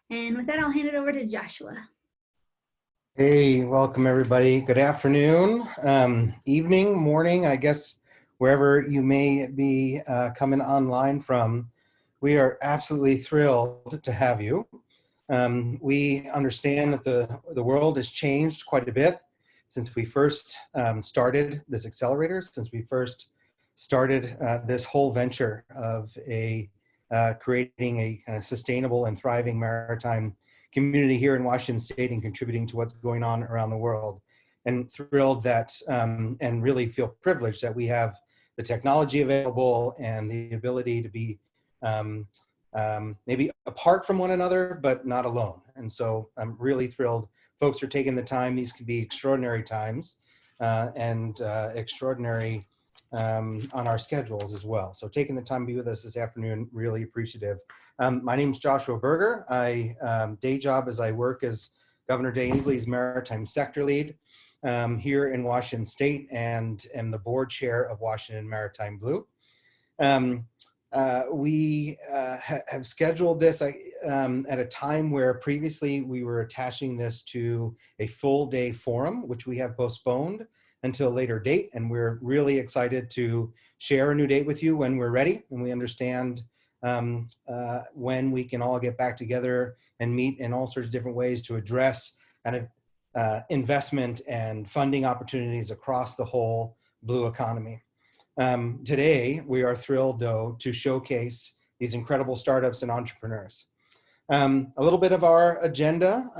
And with that, I'll hand it over to Joshua. Hey, welcome everybody. Good afternoon, evening, morning, I guess, wherever you may be coming online from. We are absolutely thrilled to have you. We understand that the world has changed quite a bit since we first started this accelerator, since we first started this whole venture of creating a kind of sustainable and thriving maritime community here in Washington State and contributing to what's going on around the world. And thrilled that, and really feel privileged that we have the technology available and the ability to be maybe apart from one another, but not alone. And so I'm really thrilled folks are taking the time. These can be extraordinary times and extraordinary on our schedules as well. So taking the time to be with us this afternoon, really appreciative. My name is Joshua Berger. Day job is I work as Governor Jay Inslee's Maritime Sector Lead here in Washington State and am the board chair of Washington Maritime Blue. We have scheduled this at a time where previously we were attaching this to a full day forum, which we have postponed until a later date. And we're really excited to share a new date with you when we're ready and we understand when we can all get back together and meet in all sorts of different ways to address kind of investment and funding opportunities across the whole blue economy. Today, we are thrilled, though, to showcase these incredible startups and entrepreneurs. A little bit of our agenda.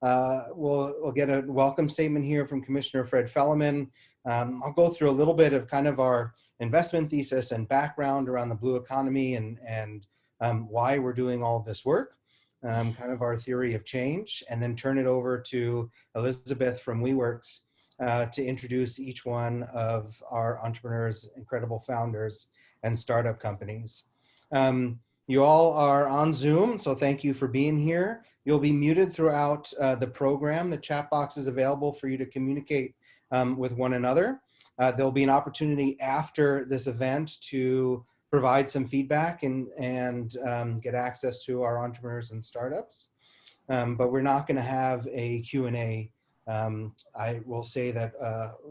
We'll get a welcome statement here from Commissioner Fred Felleman. I'll go through a little bit of kind of our investment thesis and background around the blue economy and why we're doing all of this work, kind of our theory of change, and then turn it over to Elizabeth from WeWorks to introduce each one of our entrepreneurs, incredible founders, and startup companies. You all are on Zoom, so thank you for being here. You'll be muted throughout the program. The chat box is available for you to communicate with one another. There'll be an opportunity after this event to provide some feedback and get access to our entrepreneurs and startups. But we're not going to have a Q&A. I will say that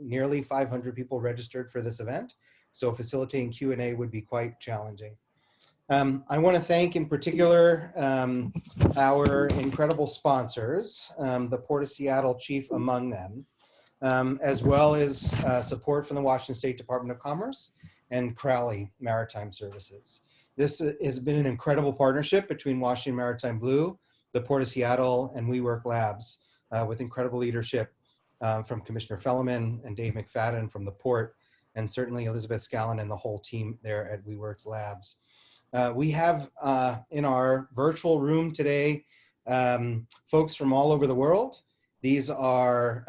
nearly 500 people registered for this event, so facilitating Q&A would be quite challenging. I want to thank in particular our incredible sponsors, the Port of Seattle chief among them, as well as support from the Washington State Department of Commerce and Crowley Maritime Services. This has been an incredible partnership between Washington Maritime Blue, the Port of Seattle, and WeWork Labs with incredible leadership from Commissioner Felleman and Dave McFadden from the Port, and certainly Elizabeth Scallon and the whole team there at WeWorks Labs. We have in our virtual room today folks from all over the world. These are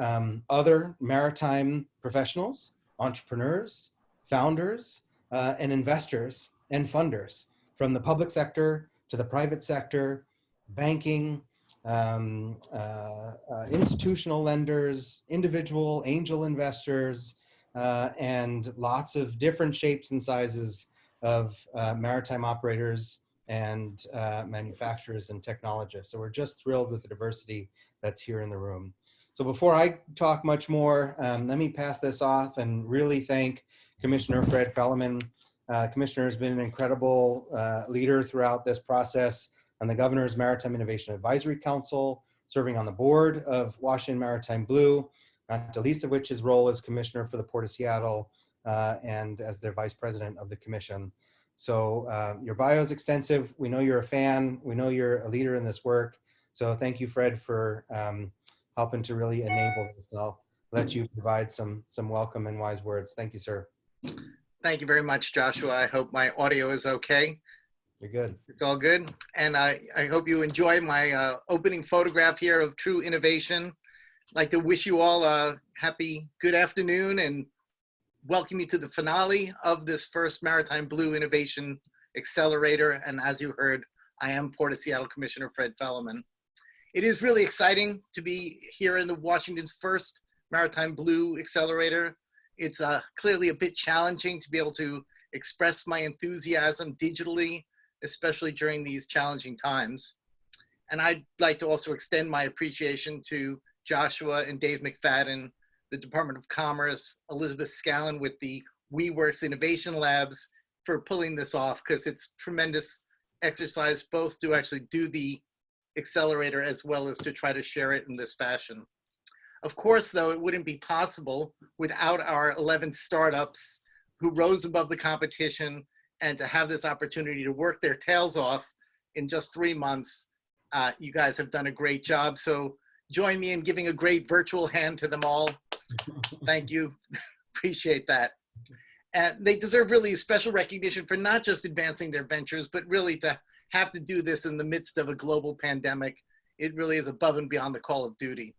other maritime professionals, entrepreneurs, founders, and investors and funders from the public sector to the private sector, banking, institutional lenders, individual angel investors, and lots of different shapes and sizes of maritime operators and manufacturers and technologists. So we're just thrilled with the diversity that's here in the room. So before I talk much more, let me pass this off and really thank Commissioner Fred Felleman. Commissioner has been an incredible leader throughout this process on the Governor's Maritime Innovation Advisory Council, serving on the board of Washington Maritime Blue, not the least of which his role as Commissioner for the Port of Seattle and as their Vice President of the Commission. So your bio is extensive. We know you're a fan. We know you're a leader in this work. So thank you, Fred, for helping to really enable this. I'll let you provide some welcome and wise words. Thank you, sir. Thank you very much, Joshua. I hope my audio is okay. You're good. It's all good. And I hope you enjoy my opening photograph here of True Innovation. I'd like to wish you all a happy good afternoon and welcome you to the finale of this first Maritime Blue Innovation Accelerator. And as you heard, I am Port of Seattle Commissioner Fred Felleman. It is really exciting to be here in the Washington's first Maritime Blue Accelerator. It's clearly a bit challenging to be able to express my enthusiasm digitally, especially during these challenging times. And I'd like to also extend my appreciation to Joshua and Dave McFadden, the Department of Commerce, Elizabeth Scallon with the WeWorks Innovation Labs for pulling this off, because it's tremendous exercise both to actually do the accelerator as well as to try to share it in this fashion. Of course, though, it wouldn't be possible without our 11 startups who rose above the competition, and to have this opportunity to work their tails off in just 3 months. You guys have done a great job. So join me in giving a great virtual hand to them all. Thank you. Appreciate that. And they deserve really special recognition for not just advancing their ventures, but really to have to do this in the midst of a global pandemic. It really is above and beyond the call of duty.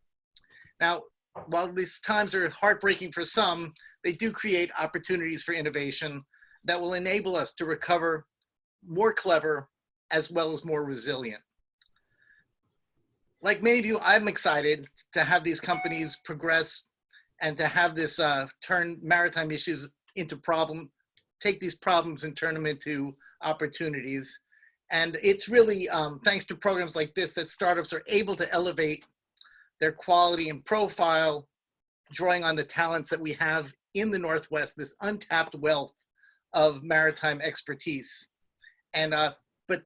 Now, while these times are heartbreaking for some, they do create opportunities for innovation that will enable us to recover more clever as well as more resilient. Like many of you, I'm excited to have these companies progress and to have this turn maritime issues into take these problems and turn them into opportunities. And it's really thanks to programs like this that startups are able to elevate their quality and profile, drawing on the talents that we have in the Northwest, this untapped wealth of maritime expertise. And but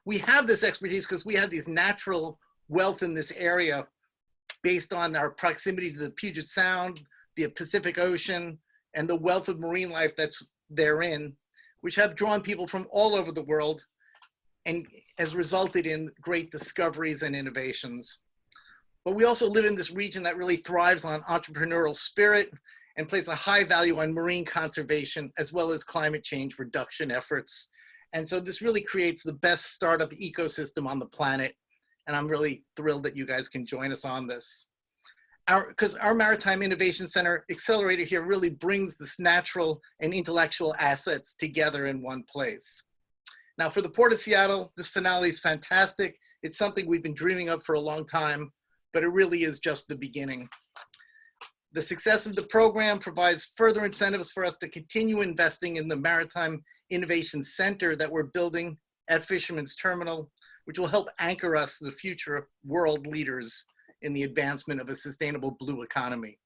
we have this expertise because we have these natural wealth in this area based on our proximity to the Puget Sound, the Pacific Ocean, and the wealth of marine life that's therein, which have drawn people from all over the world and has resulted in great discoveries and innovations. But we also live in this region that really thrives on entrepreneurial spirit and places a high value on marine conservation as well as climate change reduction efforts. And so this really creates the best startup ecosystem on the planet. And I'm really thrilled that you guys can join us on this. Because our Maritime Innovation Center Accelerator here really brings this natural and intellectual assets together in one place. Now for the Port of Seattle, this finale is fantastic. It's something we've been dreaming of for a long time, but it really is just the beginning. The success of the program provides further incentives for us to continue investing in the Maritime Innovation Center that we're building at Fisherman's Terminal, which will help anchor us to the future world leaders in the advancement of a sustainable blue economy.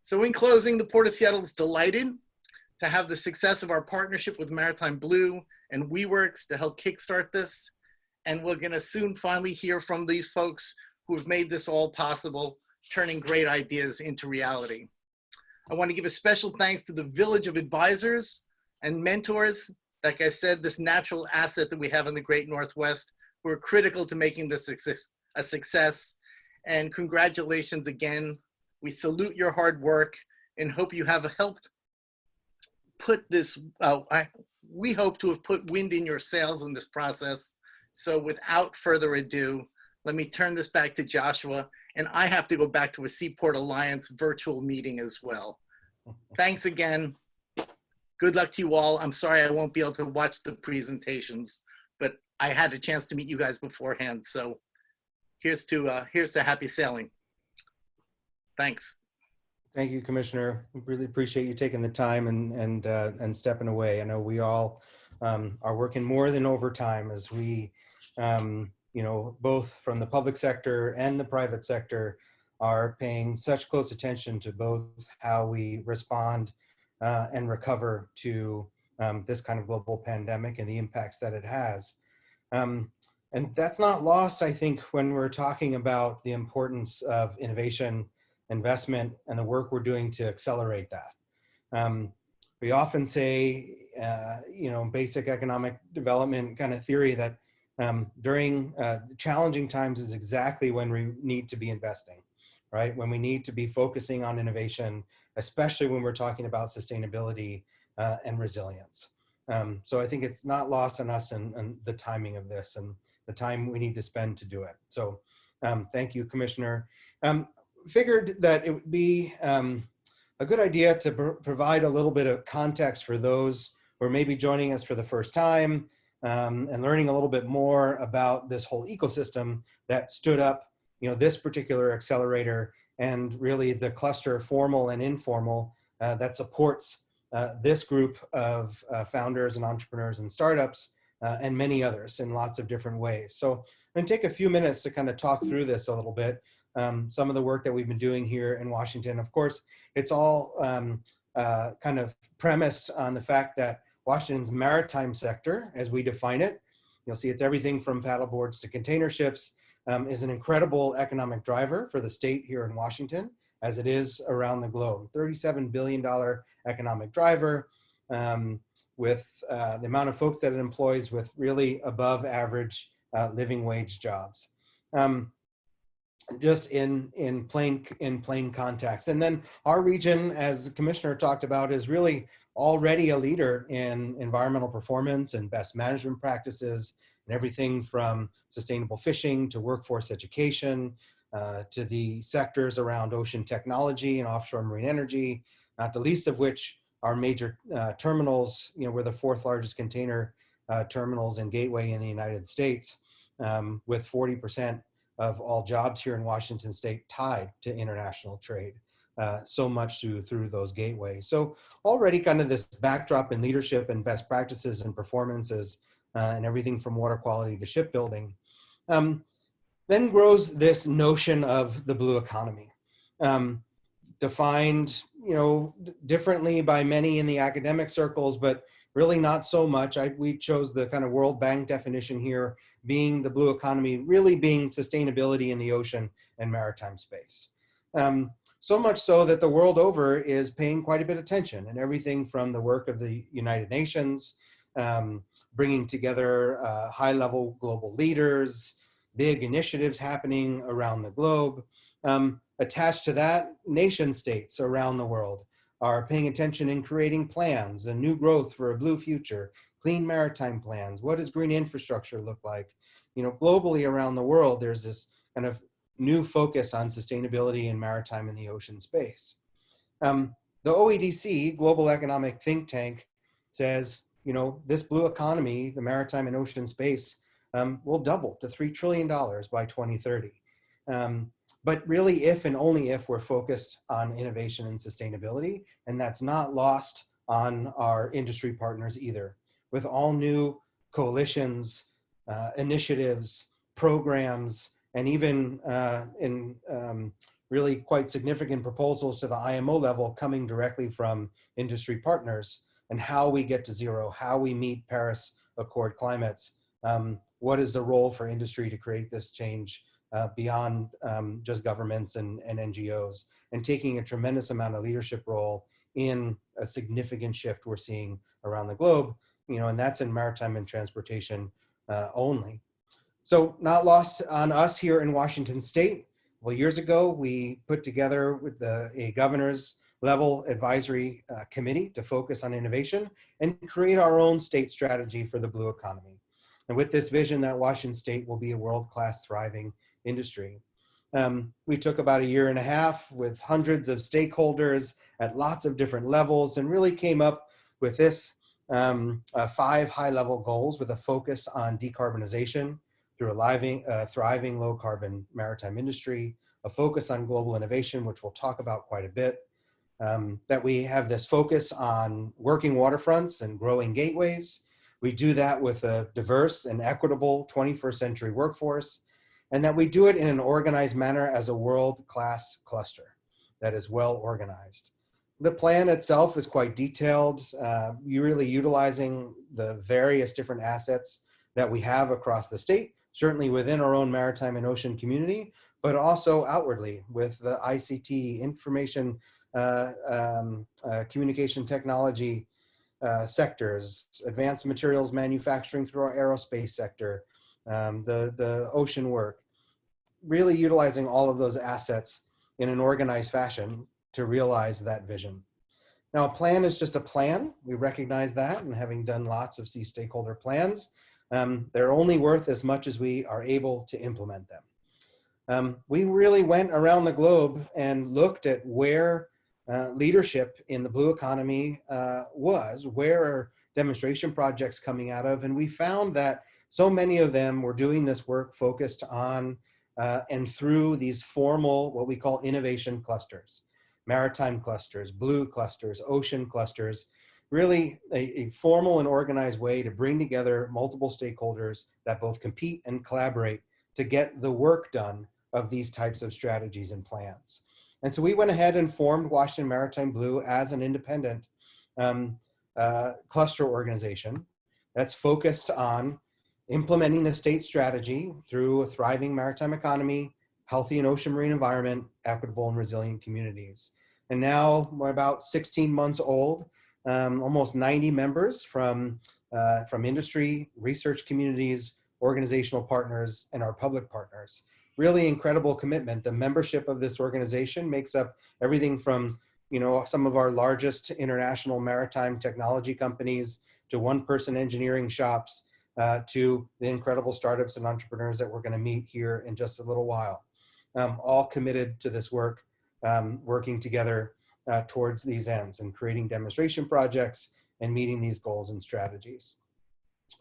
So in closing, the Port of Seattle is delighted to have the success of our partnership with Maritime Blue and WeWorks to help kickstart this. And we're gonna soon finally hear from these folks who have made this all possible, turning great ideas into reality. I want to give a special thanks to the Village of Advisors and mentors, like I said, this natural asset that we have in the Great Northwest, who are critical to making this a success. And congratulations again. We salute your hard work and hope you have helped put this, we hope to have put wind in your sails in this process. So without further ado, let me turn this back to Joshua, and I have to go back to a Seaport Alliance virtual meeting as well. Thanks again. Good luck to you all. I'm sorry I won't be able to watch the presentations, but I had a chance to meet you guys beforehand. So here's to happy sailing. Thanks. Thank you, Commissioner. We really appreciate you taking the time and stepping away. I know we all are working more than overtime as we, you know, both from the public sector and the private sector are paying such close attention to both how we respond and recover to this kind of global pandemic and the impacts that it has. And that's not lost, I think, when we're talking about the importance of innovation, investment, and the work we're doing to accelerate that. We often say, you know, basic economic development kind of theory that during challenging times is exactly when we need to be investing, right? When we need to be focusing on innovation, especially when we're talking about sustainability and resilience. So I think it's not lost on us and the timing of this and the time we need to spend to do it. So thank you, Commissioner. Figured that it would be a good idea to provide a little bit of context for those who are maybe joining us for the first time and learning a little bit more about this whole ecosystem that stood up, you know, this particular accelerator and really the cluster, formal and informal, that supports this group of founders and entrepreneurs and startups and many others in lots of different ways. So I'm going to take a few minutes to kind of talk through this a little bit. Some of the work that we've been doing here in Washington. Of course, it's all kind of premised on the fact that Washington's maritime sector, as we define it, you'll see it's everything from paddleboards to container ships, is an incredible economic driver for the state here in Washington, as it is around the globe. $37 billion economic driver, with the amount of folks that it employs with really above average living wage jobs. Just in plain context. And then our region, as the commissioner talked about, is really already a leader in environmental performance and best management practices, and everything from sustainable fishing to workforce education, to the sectors around ocean technology and offshore marine energy, not the least of which are major terminals. You know, we're the 4th largest container terminals and gateway in the United States, with 40% of all jobs here in Washington state tied to international trade, so much through those gateways. So already kind of this backdrop in leadership and best practices and performances, and everything from water quality to shipbuilding. Then grows this notion of the blue economy, defined, differently by many in the academic circles, but really not so much. We chose the kind of World Bank definition here, being the blue economy, really being sustainability in the ocean and maritime space. So much so that the world over is paying quite a bit of attention, and everything from the work of the United Nations, bringing together high-level global leaders, big initiatives happening around the globe. Attached to that, nation states around the world are paying attention in creating plans and new growth for a blue future, clean maritime plans. What does green infrastructure look like? Globally around the world, there's this kind of new focus on sustainability in maritime and the ocean space. The OEDC, Global Economic Think Tank, says, this blue economy, the maritime and ocean space, will double to $3 trillion by 2030. But really, if and only if we're focused on innovation and sustainability, and that's not lost on our industry partners either. With all new coalitions, initiatives, programs, and even in really quite significant proposals to the IMO level coming directly from industry partners, and how we get to zero, how we meet Paris Accord climates, what is the role for industry to create this change beyond just governments and NGOs, and taking a tremendous amount of leadership role in a significant shift we're seeing around the globe, and that's in maritime and transportation only. So not lost on us here in Washington State. Well, years ago, we put together with a governor's level advisory committee to focus on innovation and create our own state strategy for the blue economy. And with this vision that Washington State will be a world-class thriving industry. We took about 1.5 years with hundreds of stakeholders at lots of different levels, and really came up with this 5 high-level goals with a focus on decarbonization through a thriving low-carbon maritime industry, a focus on global innovation, which we'll talk about quite a bit, that we have this focus on working waterfronts and growing gateways. We do that with a diverse and equitable 21st century workforce, and that we do it in an organized manner as a world-class cluster that is well organized. The plan itself is quite detailed. You're really utilizing the various different assets that we have across the state, certainly within our own maritime and ocean community, but also outwardly with the ICT, information, communication technology sectors, advanced materials manufacturing through our aerospace sector, the ocean work, really utilizing all of those assets in an organized fashion to realize that vision. Now, a plan is just a plan. We recognize that, and having done lots of stakeholder plans, they're only worth as much as we are able to implement them. We really went around the globe and looked at where leadership in the blue economy was, where are demonstration projects coming out of, and we found that so many of them were doing this work focused on and through these formal, what we call innovation clusters, maritime clusters, blue clusters, ocean clusters, really a formal and organized way to bring together multiple stakeholders that both compete and collaborate to get the work done of these types of strategies and plans. And so we went ahead and formed Washington Maritime Blue as an independent cluster organization that's focused on implementing the state strategy through a thriving maritime economy, healthy and ocean marine environment, equitable and resilient communities. And now we're about 16 months old, almost 90 members from industry, research communities, organizational partners, and our public partners. Really incredible commitment. The membership of this organization makes up everything from, you know, some of our largest international maritime technology companies to one-person engineering shops, to the incredible startups and entrepreneurs that we're going to meet here in just a little while. All committed to this work, working together towards these ends and creating demonstration projects and meeting these goals and strategies.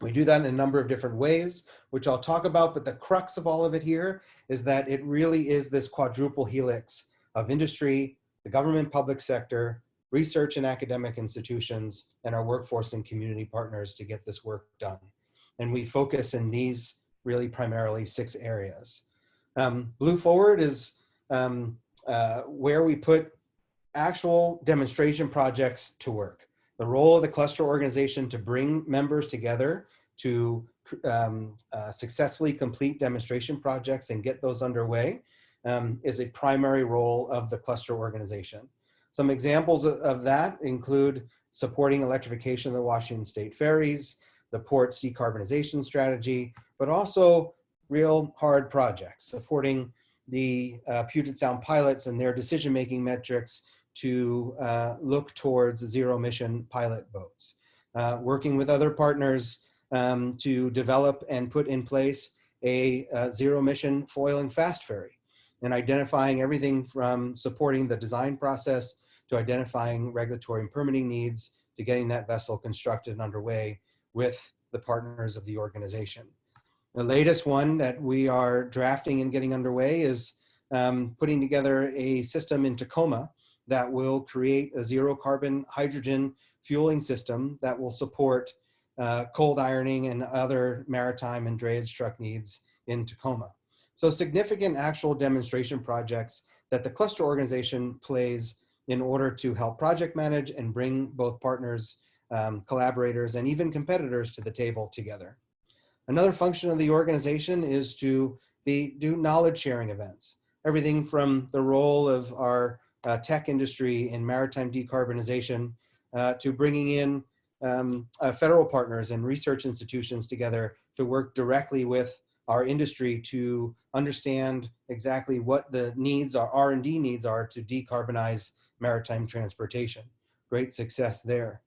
We do that in a number of different ways, which I'll talk about, but the crux of all of it here is that it really is this quadruple helix of industry, the government public sector, research and academic institutions, and our workforce and community partners to get this work done. And we focus in these really primarily 6 areas. Blue Forward is where we put actual demonstration projects to work. The role of the cluster organization to bring members together to successfully complete demonstration projects and get those underway is a primary role of the cluster organization. Some examples of that include supporting electrification of the Washington State ferries, the port's decarbonization strategy, but also real hard projects, supporting the Puget Sound pilots and their decision-making metrics to look towards zero-emission pilot boats, working with other partners to develop and put in place a zero-emission foil and fast ferry, and identifying everything from supporting the design process to identifying regulatory and permitting needs to getting that vessel constructed and underway with the partners of the organization. The latest one that we are drafting and getting underway is putting together a system in Tacoma that will create a zero carbon hydrogen fueling system that will support cold ironing and other maritime and drayage truck needs in Tacoma. So significant actual demonstration projects that the cluster organization plays in order to help project manage and bring both partners, collaborators, and even competitors to the table together. Another function of the organization is to do knowledge sharing events. Everything from the role of our tech industry in maritime decarbonization to bringing in federal partners and research institutions together to work directly with our industry to understand exactly what the needs, our R&D needs are to decarbonize maritime transportation. Great success there.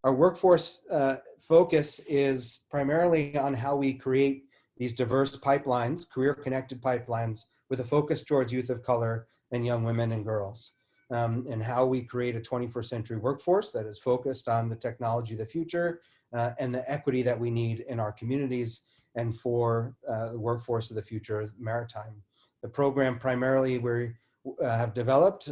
Our workforce focus is primarily on how we create these diverse pipelines, career-connected pipelines, with a focus towards youth of color and young women and girls, and how we create a 21st century workforce that is focused on the technology of the future and the equity that we need in our communities and for the workforce of the future of maritime. The program primarily we have developed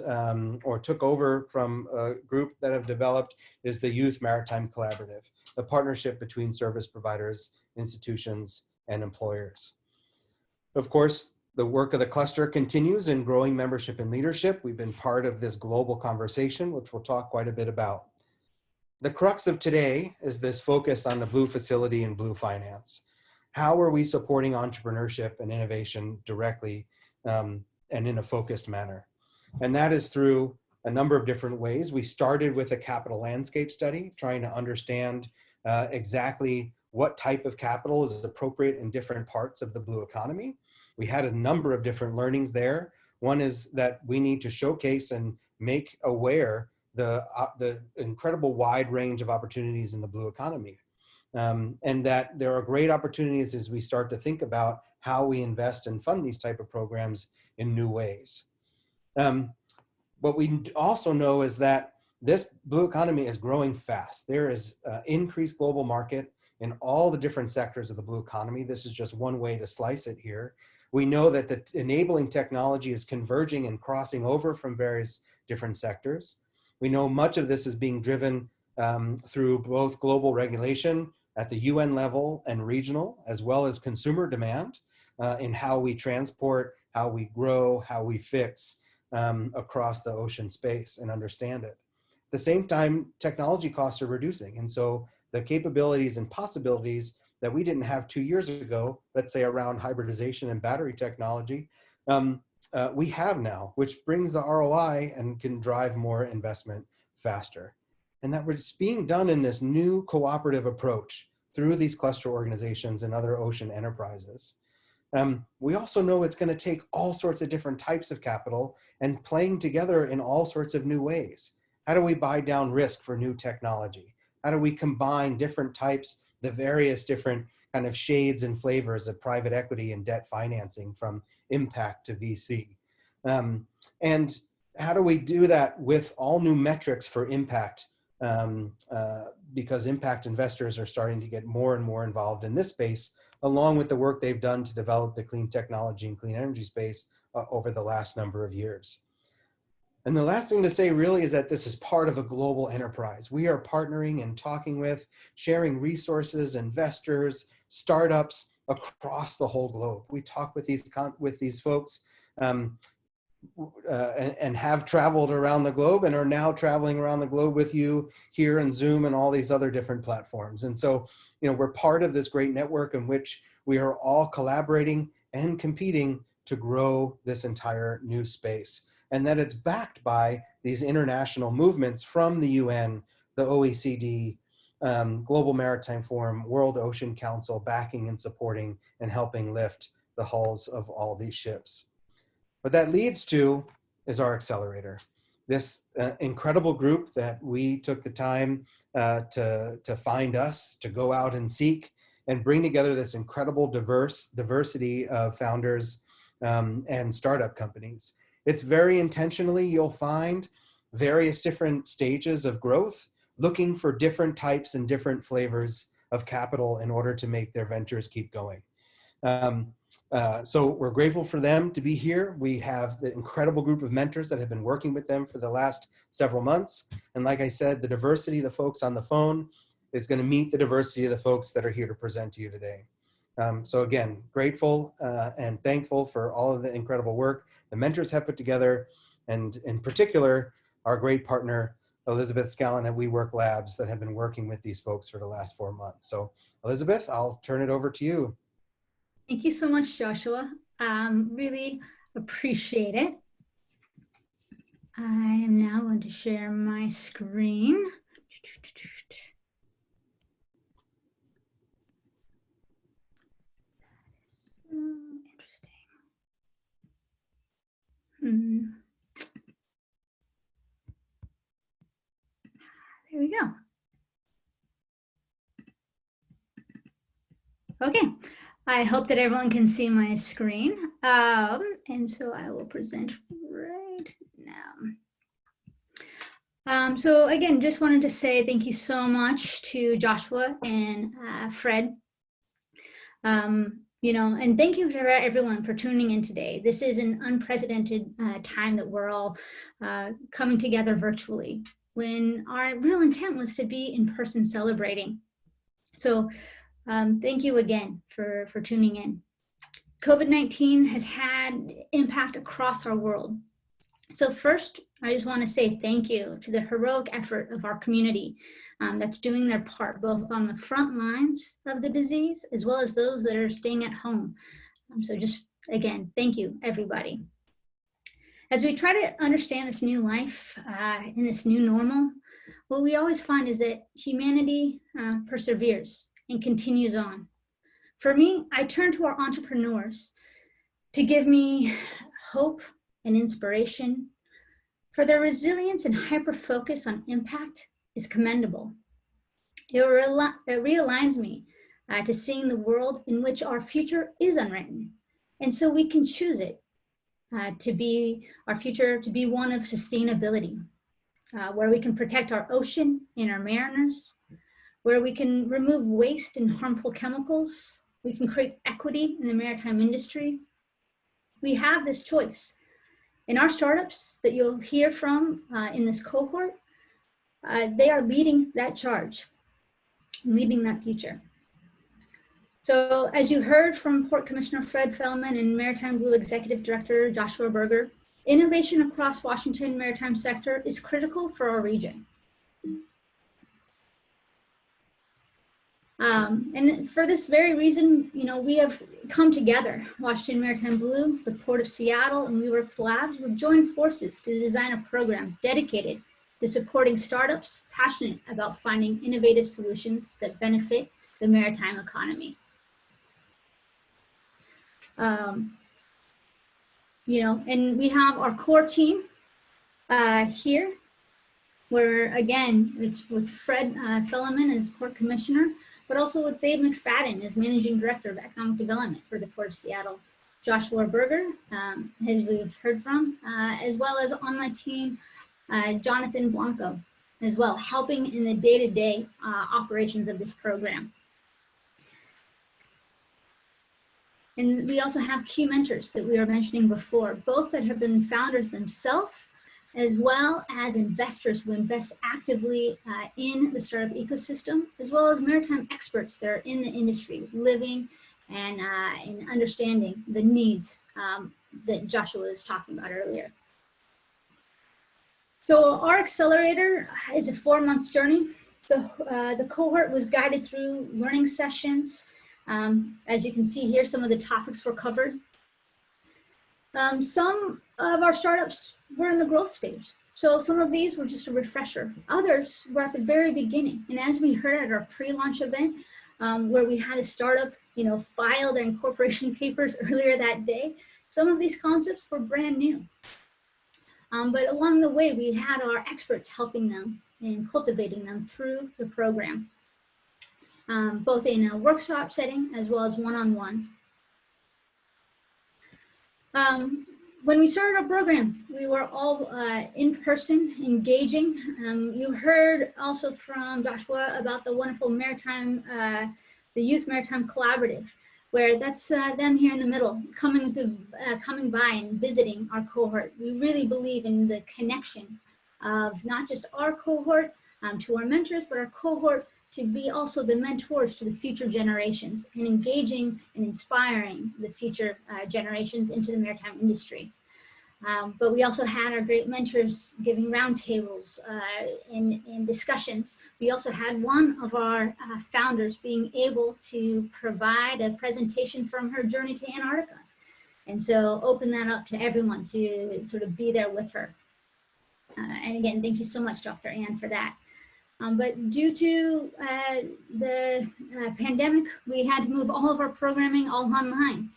or took over from a group that have developed is the Youth Maritime Collaborative, a partnership between service providers, institutions, and employers. Of course, the work of the cluster continues in growing membership and leadership. We've been part of this global conversation, which we'll talk quite a bit about. The crux of today is this focus on the Blue facility and Blue finance. How are we supporting entrepreneurship and innovation directly and in a focused manner? And that is through a number of different ways. We started with a capital landscape study, trying to understand exactly what type of capital is appropriate in different parts of the Blue economy. We had a number of different learnings there. One is that we need to showcase and make aware the incredible wide range of opportunities in the Blue economy. And that there are great opportunities as we start to think about how we invest and fund these type of programs in new ways. What we also know is that this Blue economy is growing fast. There is increased global market in all the different sectors of the Blue economy. This is just one way to slice it here. We know that the enabling technology is converging and crossing over from various different sectors. We know much of this is being driven through both global regulation at the UN level and regional, as well as consumer demand in how we transport, how we grow, how we fix across the ocean space and understand it. At the same time, technology costs are reducing. And so the capabilities and possibilities that we didn't have 2 years ago, let's say around hybridization and battery technology, we have now, which brings the ROI and can drive more investment faster. And that it's being done in this new cooperative approach through these cluster organizations and other ocean enterprises. We also know it's going to take all sorts of different types of capital and playing together in all sorts of new ways. How do we buy down risk for new technology? How do we combine different types, the various different kind of shades and flavors of private equity and debt financing from impact to VC? And how do we do that with all new metrics for impact? Because impact investors are starting to get more and more involved in this space, along with the work they've done to develop the clean technology and clean energy space over the last number of years. And the last thing to say really is that this is part of a global enterprise. We are partnering and talking with, sharing resources, investors, startups across the whole globe. We talk with these folks and have traveled around the globe and are now traveling around the globe with you here in Zoom and all these other different platforms. And so, we're part of this great network in which we are all collaborating and competing to grow this entire new space. And that it's backed by these international movements from the UN, the OECD, Global Maritime Forum, World Ocean Council, backing and supporting and helping lift the hulls of all these ships. What that leads to is our accelerator. This incredible group that we took the time to find us, to go out and seek and bring together this incredible diversity of founders and startup companies. It's very intentionally, you'll find various different stages of growth, looking for different types and different flavors of capital in order to make their ventures keep going. So we're grateful for them to be here. We have the incredible group of mentors that have been working with them for the last several months. And like I said, the diversity of the folks on the phone is going to meet the diversity of the folks that are here to present to you today. So again, grateful and thankful for all of the incredible work the mentors have put together, and in particular, our great partner, Elizabeth Scallon at WeWork Labs, that have been working with these folks for the last 4 months. So Elizabeth, I'll turn it over to you. Thank you so much, Joshua. Really appreciate it. I am now going to share my screen. Interesting. There we go. Okay. I hope that everyone can see my screen. And so I will present right now. So again, just wanted to say thank you so much to Joshua and Fred. And thank you to everyone for tuning in today. This is an unprecedented time that we're all coming together virtually, when our real intent was to be in person celebrating. So thank you again for tuning in. COVID-19 has had impact across our world. So first, I just want to say thank you to the heroic effort of our community that's doing their part, both on the front lines of the disease, as well as those that are staying at home. So just, again, thank you, everybody. As we try to understand this new life in this new normal, what we always find is that humanity perseveres and continues on. For me, I turn to our entrepreneurs to give me hope and inspiration, for their resilience and hyper-focus on impact is commendable. It realigns me to seeing the world in which our future is unwritten. And so we can choose it to be our future, to be one of sustainability, where we can protect our ocean and our mariners, where we can remove waste and harmful chemicals. We can create equity in the maritime industry. We have this choice. And our startups that you'll hear from in this cohort they are leading that charge, leading that future. So as you heard from Port Commissioner Fred Fellman and Maritime Blue Executive Director Joshua Berger, innovation across Washington maritime sector is critical for our region. And for this very reason, we have come together, Washington Maritime Blue, the Port of Seattle, and WeWorks Labs, we've joined forces to design a program dedicated to supporting startups passionate about finding innovative solutions that benefit the maritime economy. And we have our core team here, where again, it's with Fred Fellman as Port Commissioner, but also with Dave McFadden as Managing Director of Economic Development for the Port of Seattle. Joshua Berger, as we've heard from, as well as on my team, Jonathan Blanco as well, helping in the day-to-day operations of this program. And we also have key mentors that we were mentioning before, both that have been founders themselves, as well as investors who invest actively in the startup ecosystem, as well as maritime experts that are in the industry, living and understanding the needs that Joshua was talking about earlier. So our accelerator is a 4-month journey. The cohort was guided through learning sessions. As you can see here, some of the topics were covered. Some of our startups were in the growth stage. So some of these were just a refresher. Others were at the very beginning. And as we heard at our pre-launch event, where we had a startup, file their incorporation papers earlier that day, some of these concepts were brand new. But along the way, we had our experts helping them and cultivating them through the program, both in a workshop setting as well as one-on-one. When we started our program, we were all in person, engaging. You heard also from Joshua about the wonderful Maritime, the Youth Maritime Collaborative, where that's them here in the middle, coming by and visiting our cohort. We really believe in the connection of not just our cohort to our mentors, but our cohort to be also the mentors to the future generations and engaging and inspiring the future generations into the maritime industry. But we also had our great mentors giving roundtables and discussions. We also had one of our founders being able to provide a presentation from her journey to Antarctica. And so open that up to everyone to sort of be there with her. And again, thank you so much, Dr. Ann, for that. But due to the pandemic, we had to move all of our programming all online.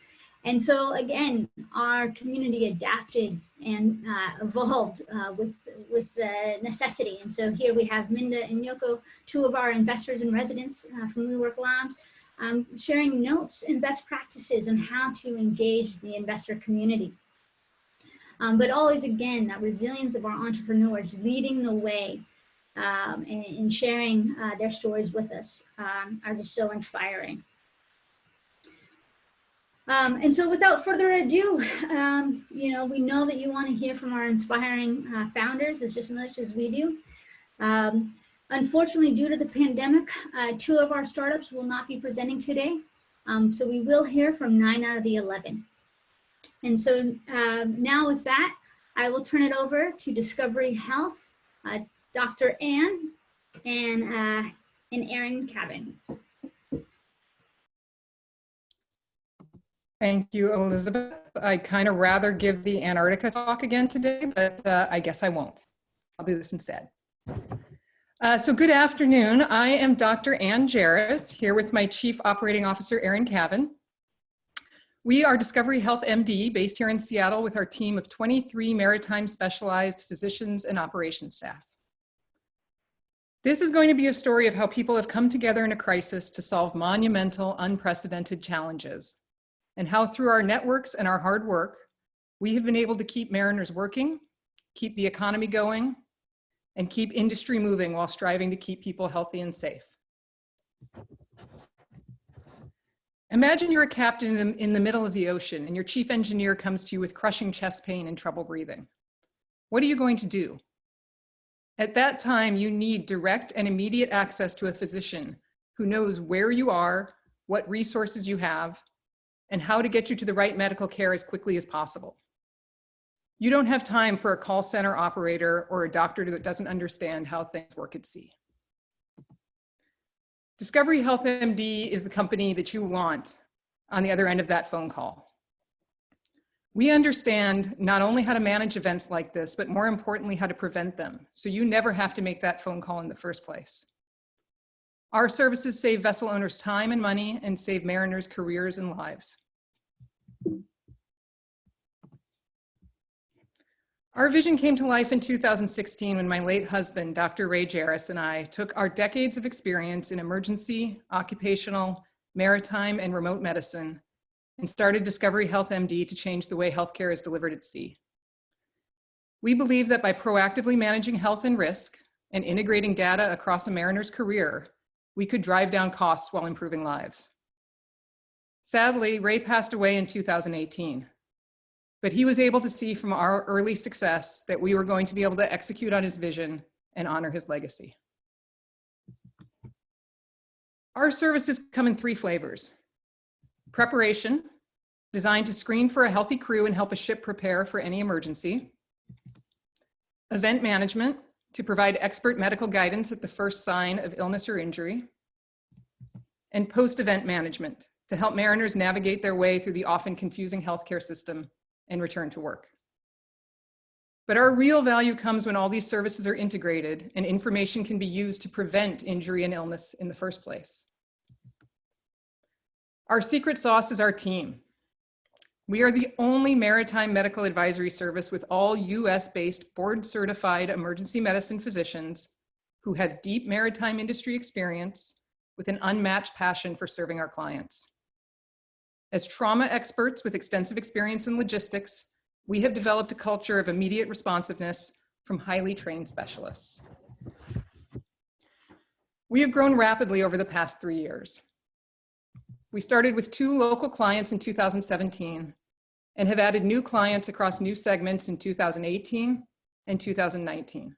And so again, our community adapted and evolved with the necessity. And so here we have Minda and Yoko, 2 of our investors and residents from WeWork Labs, sharing notes and best practices on how to engage the investor community. But always, again, that resilience of our entrepreneurs leading the way and sharing their stories with us are just so inspiring. And so without further ado, we know that you want to hear from our inspiring founders as just much as we do. Unfortunately, due to the pandemic, 2 of our startups will not be presenting today. So we will hear from 9 out of the 11. And so now with that, I will turn it over to Discovery Health, Dr. Ann and Erin Cabin. Thank you, Elizabeth. I'd kind of rather give the Antarctica talk again today, but I guess I won't. I'll do this instead. So good afternoon. I am Dr. Ann Jarris, here with my Chief Operating Officer, Erin Cabin. We are Discovery Health MD, based here in Seattle with our team of 23 maritime specialized physicians and operations staff. This is going to be a story of how people have come together in a crisis to solve monumental, unprecedented challenges, and how through our networks and our hard work, we have been able to keep mariners working, keep the economy going, and keep industry moving while striving to keep people healthy and safe. Imagine you're a captain in the middle of the ocean and your chief engineer comes to you with crushing chest pain and trouble breathing. What are you going to do? At that time, you need direct and immediate access to a physician who knows where you are, what resources you have, and how to get you to the right medical care as quickly as possible. You don't have time for a call center operator or a doctor that doesn't understand how things work at sea. Discovery Health MD is the company that you want on the other end of that phone call. We understand not only how to manage events like this, but more importantly, how to prevent them, so you never have to make that phone call in the first place. Our services save vessel owners time and money and save mariners' careers and lives. Our vision came to life in 2016 when my late husband, Dr. Ray Jarris, and I took our decades of experience in emergency, occupational, maritime, and remote medicine and started Discovery Health MD to change the way healthcare is delivered at sea. We believe that by proactively managing health and risk and integrating data across a mariner's career, we could drive down costs while improving lives. Sadly, Ray passed away in 2018, but he was able to see from our early success that we were going to be able to execute on his vision and honor his legacy. Our services come in 3 flavors. Preparation, designed to screen for a healthy crew and help a ship prepare for any emergency. Event management, to provide expert medical guidance at the first sign of illness or injury. And post-event management, to help mariners navigate their way through the often confusing healthcare system and return to work. But our real value comes when all these services are integrated and information can be used to prevent injury and illness in the first place. Our secret sauce is our team. We are the only maritime medical advisory service with all US-based board-certified emergency medicine physicians who have deep maritime industry experience with an unmatched passion for serving our clients. As trauma experts with extensive experience in logistics, we have developed a culture of immediate responsiveness from highly trained specialists. We have grown rapidly over the past 3 years. We started with 2 local clients in 2017 and have added new clients across new segments in 2018 and 2019.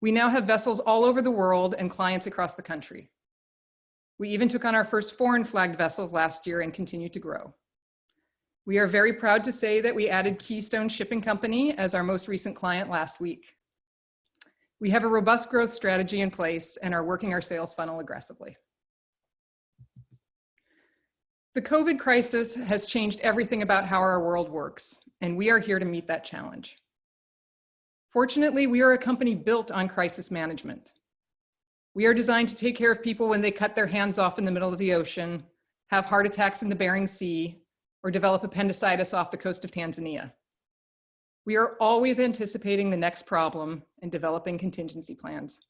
We now have vessels all over the world and clients across the country. We even took on our first foreign flagged vessels last year and continue to grow. We are very proud to say that we added Keystone Shipping Company as our most recent client last week. We have a robust growth strategy in place and are working our sales funnel aggressively. The COVID crisis has changed everything about how our world works, and we are here to meet that challenge. Fortunately, we are a company built on crisis management. We are designed to take care of people when they cut their hands off in the middle of the ocean, have heart attacks in the Bering Sea, or develop appendicitis off the coast of Tanzania. We are always anticipating the next problem and developing contingency plans.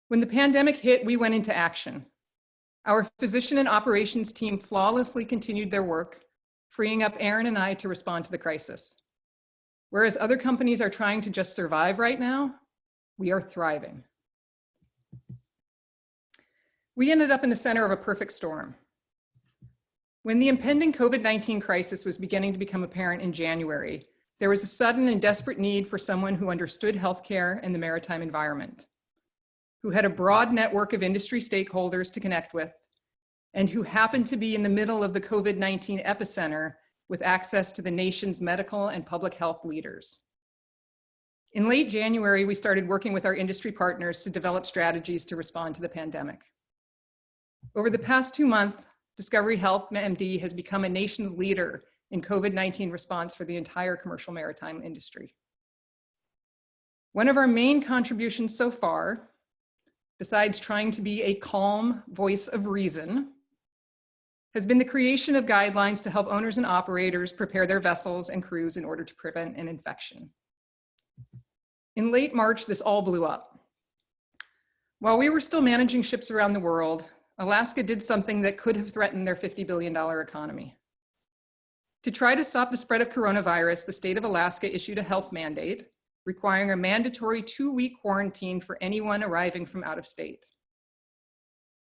When the pandemic hit, we went into action. Our physician and operations team flawlessly continued their work, freeing up Aaron and I to respond to the crisis. Whereas other companies are trying to just survive right now, we are thriving. We ended up in the center of a perfect storm. When the impending COVID-19 crisis was beginning to become apparent in January, there was a sudden and desperate need for someone who understood healthcare and the maritime environment, who had a broad network of industry stakeholders to connect with, and who happened to be in the middle of the COVID-19 epicenter with access to the nation's medical and public health leaders. In late January, we started working with our industry partners to develop strategies to respond to the pandemic. Over the past 2 months, Discovery Health MD has become a nation's leader in COVID-19 response for the entire commercial maritime industry. One of our main contributions so far, besides trying to be a calm voice of reason, has been the creation of guidelines to help owners and operators prepare their vessels and crews in order to prevent an infection. In late March, this all blew up. While we were still managing ships around the world, Alaska did something that could have threatened their $50 billion economy. To try to stop the spread of coronavirus, the state of Alaska issued a health mandate requiring a mandatory 2-week quarantine for anyone arriving from out of state.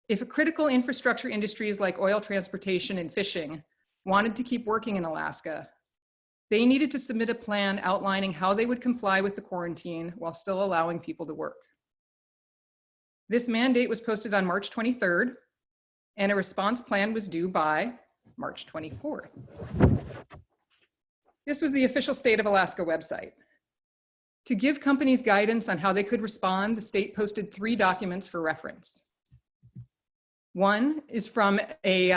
If critical infrastructure industries like oil transportation and fishing wanted to keep working in Alaska, They needed to submit a plan outlining how they would comply with the quarantine while still allowing people to work. This mandate was posted on March 23rd, and a response plan was due by March 24th. This was the official State of Alaska website. To give companies guidance on how they could respond, the state posted 3 documents for reference. One is from a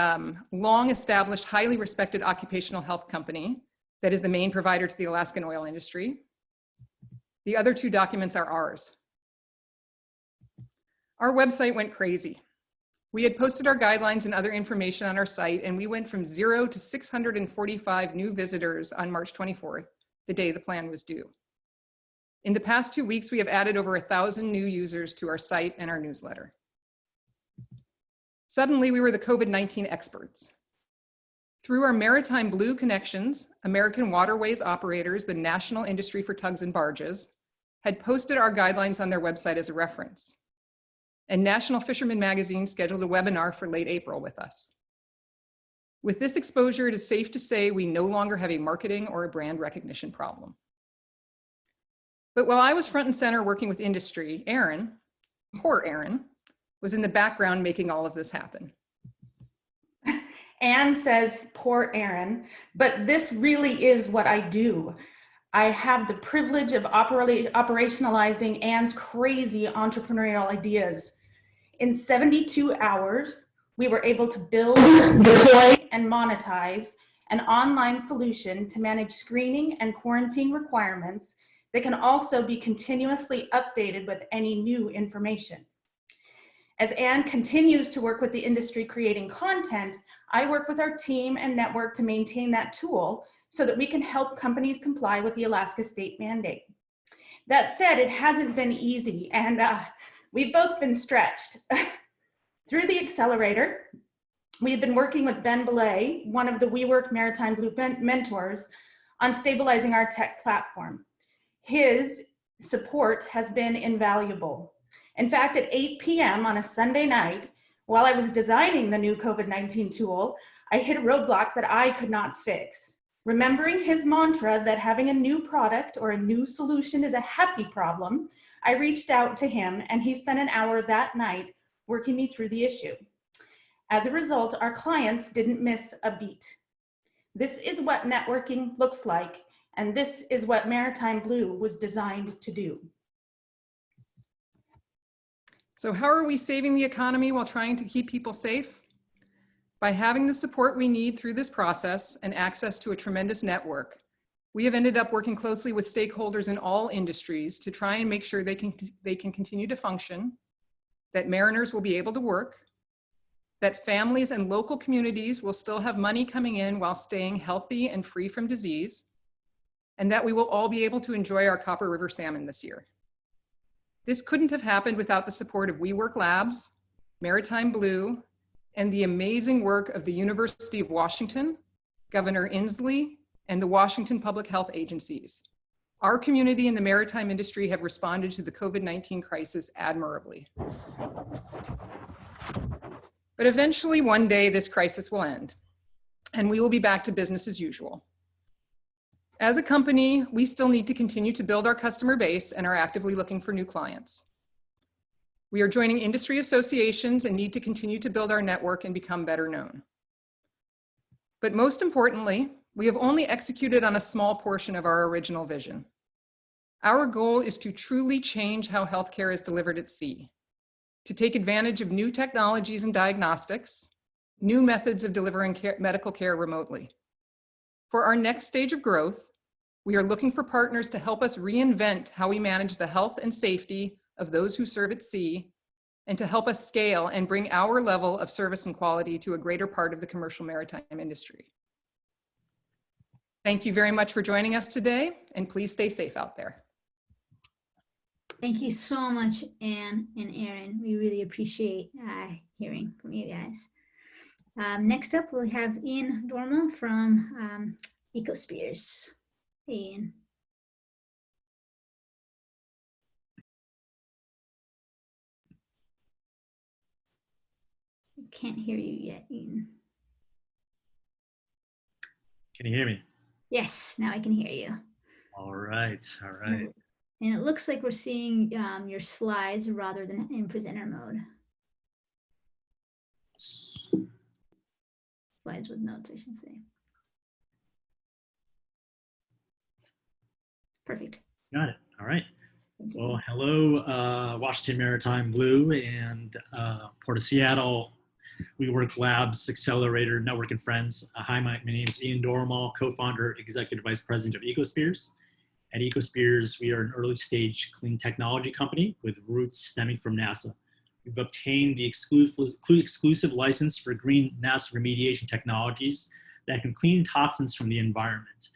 long-established, highly respected occupational health company that is the main provider to the Alaskan oil industry. The other 2 documents are ours. Our website went crazy. We had posted our guidelines and other information on our site, and we went from 0 to 645 new visitors on March 24th, the day the plan was due. In the past 2 weeks, we have added over 1,000 new users to our site and our newsletter. Suddenly, we were the COVID-19 experts. Through our Maritime Blue connections, American Waterways Operators, the national industry for tugs and barges, had posted our guidelines on their website as a reference. And National Fisherman Magazine scheduled a webinar for late April with us. With this exposure, it is safe to say we no longer have a marketing or a brand recognition problem. But while I was front and center working with industry, Aaron, poor Aaron, was in the background making all of this happen. Anne says, poor Aaron, but this really is what I do. I have the privilege of operationalizing Anne's crazy entrepreneurial ideas. In 72 hours, we were able to build, deploy, and monetize an online solution to manage screening and quarantine requirements that can also be continuously updated with any new information. As Anne continues to work with the industry creating content, I work with our team and network to maintain that tool so that we can help companies comply with the Alaska state mandate. That said, it hasn't been easy, and we've both been stretched. Through the accelerator, we've been working with Ben Belay, one of the WeWork Maritime Blue mentors, on stabilizing our tech platform. His support has been invaluable. In fact, at 8 p.m. on a Sunday night, while I was designing the new COVID-19 tool, I hit a roadblock that I could not fix. Remembering his mantra that having a new product or a new solution is a happy problem, I reached out to him and he spent an hour that night working me through the issue. As a result, our clients didn't miss a beat. This is what networking looks like, and this is what Maritime Blue was designed to do. So how are we saving the economy while trying to keep people safe? By having the support we need through this process and access to a tremendous network, we have ended up working closely with stakeholders in all industries to try and make sure they can continue to function, that mariners will be able to work, that families and local communities will still have money coming in while staying healthy and free from disease, and that we will all be able to enjoy our Copper River salmon this year. This couldn't have happened without the support of WeWork Labs, Maritime Blue, and the amazing work of the University of Washington, Governor Inslee, and the Washington Public Health agencies. Our community and the maritime industry have responded to the COVID-19 crisis admirably. But eventually, one day, this crisis will end, and we will be back to business as usual. As a company, we still need to continue to build our customer base and are actively looking for new clients. We are joining industry associations and need to continue to build our network and become better known. But most importantly, we have only executed on a small portion of our original vision. Our goal is to truly change how healthcare is delivered at sea, to take advantage of new technologies and diagnostics, new methods of delivering medical care remotely. For our next stage of growth, we are looking for partners to help us reinvent how we manage the health and safety of those who serve at sea, and to help us scale and bring our level of service and quality to a greater part of the commercial maritime industry. Thank you very much for joining us today, and please stay safe out there. Thank you so much, Anne and Aaron. We really appreciate hearing from you guys. Next up, we'll have Ian Dormal from EcoSpheres. Hey, Ian. Can't hear you yet, Ian. Can you hear me? Yes, now I can hear you. All right, all right. And it looks like we're seeing your slides rather than in presenter mode. Slides with notes, I should say. Perfect. Got it. All right. Thank you. Well, hello, Washington Maritime Blue and Port of Seattle. We Work Labs, Accelerator, Network and Friends. Hi, my name is Ian Dormal, co-founder, executive vice president of EcoSpheres. At EcoSpheres, we are an early stage clean technology company with roots stemming from NASA. We've obtained the exclusive license for green NASA remediation technologies that can clean toxins from the environment.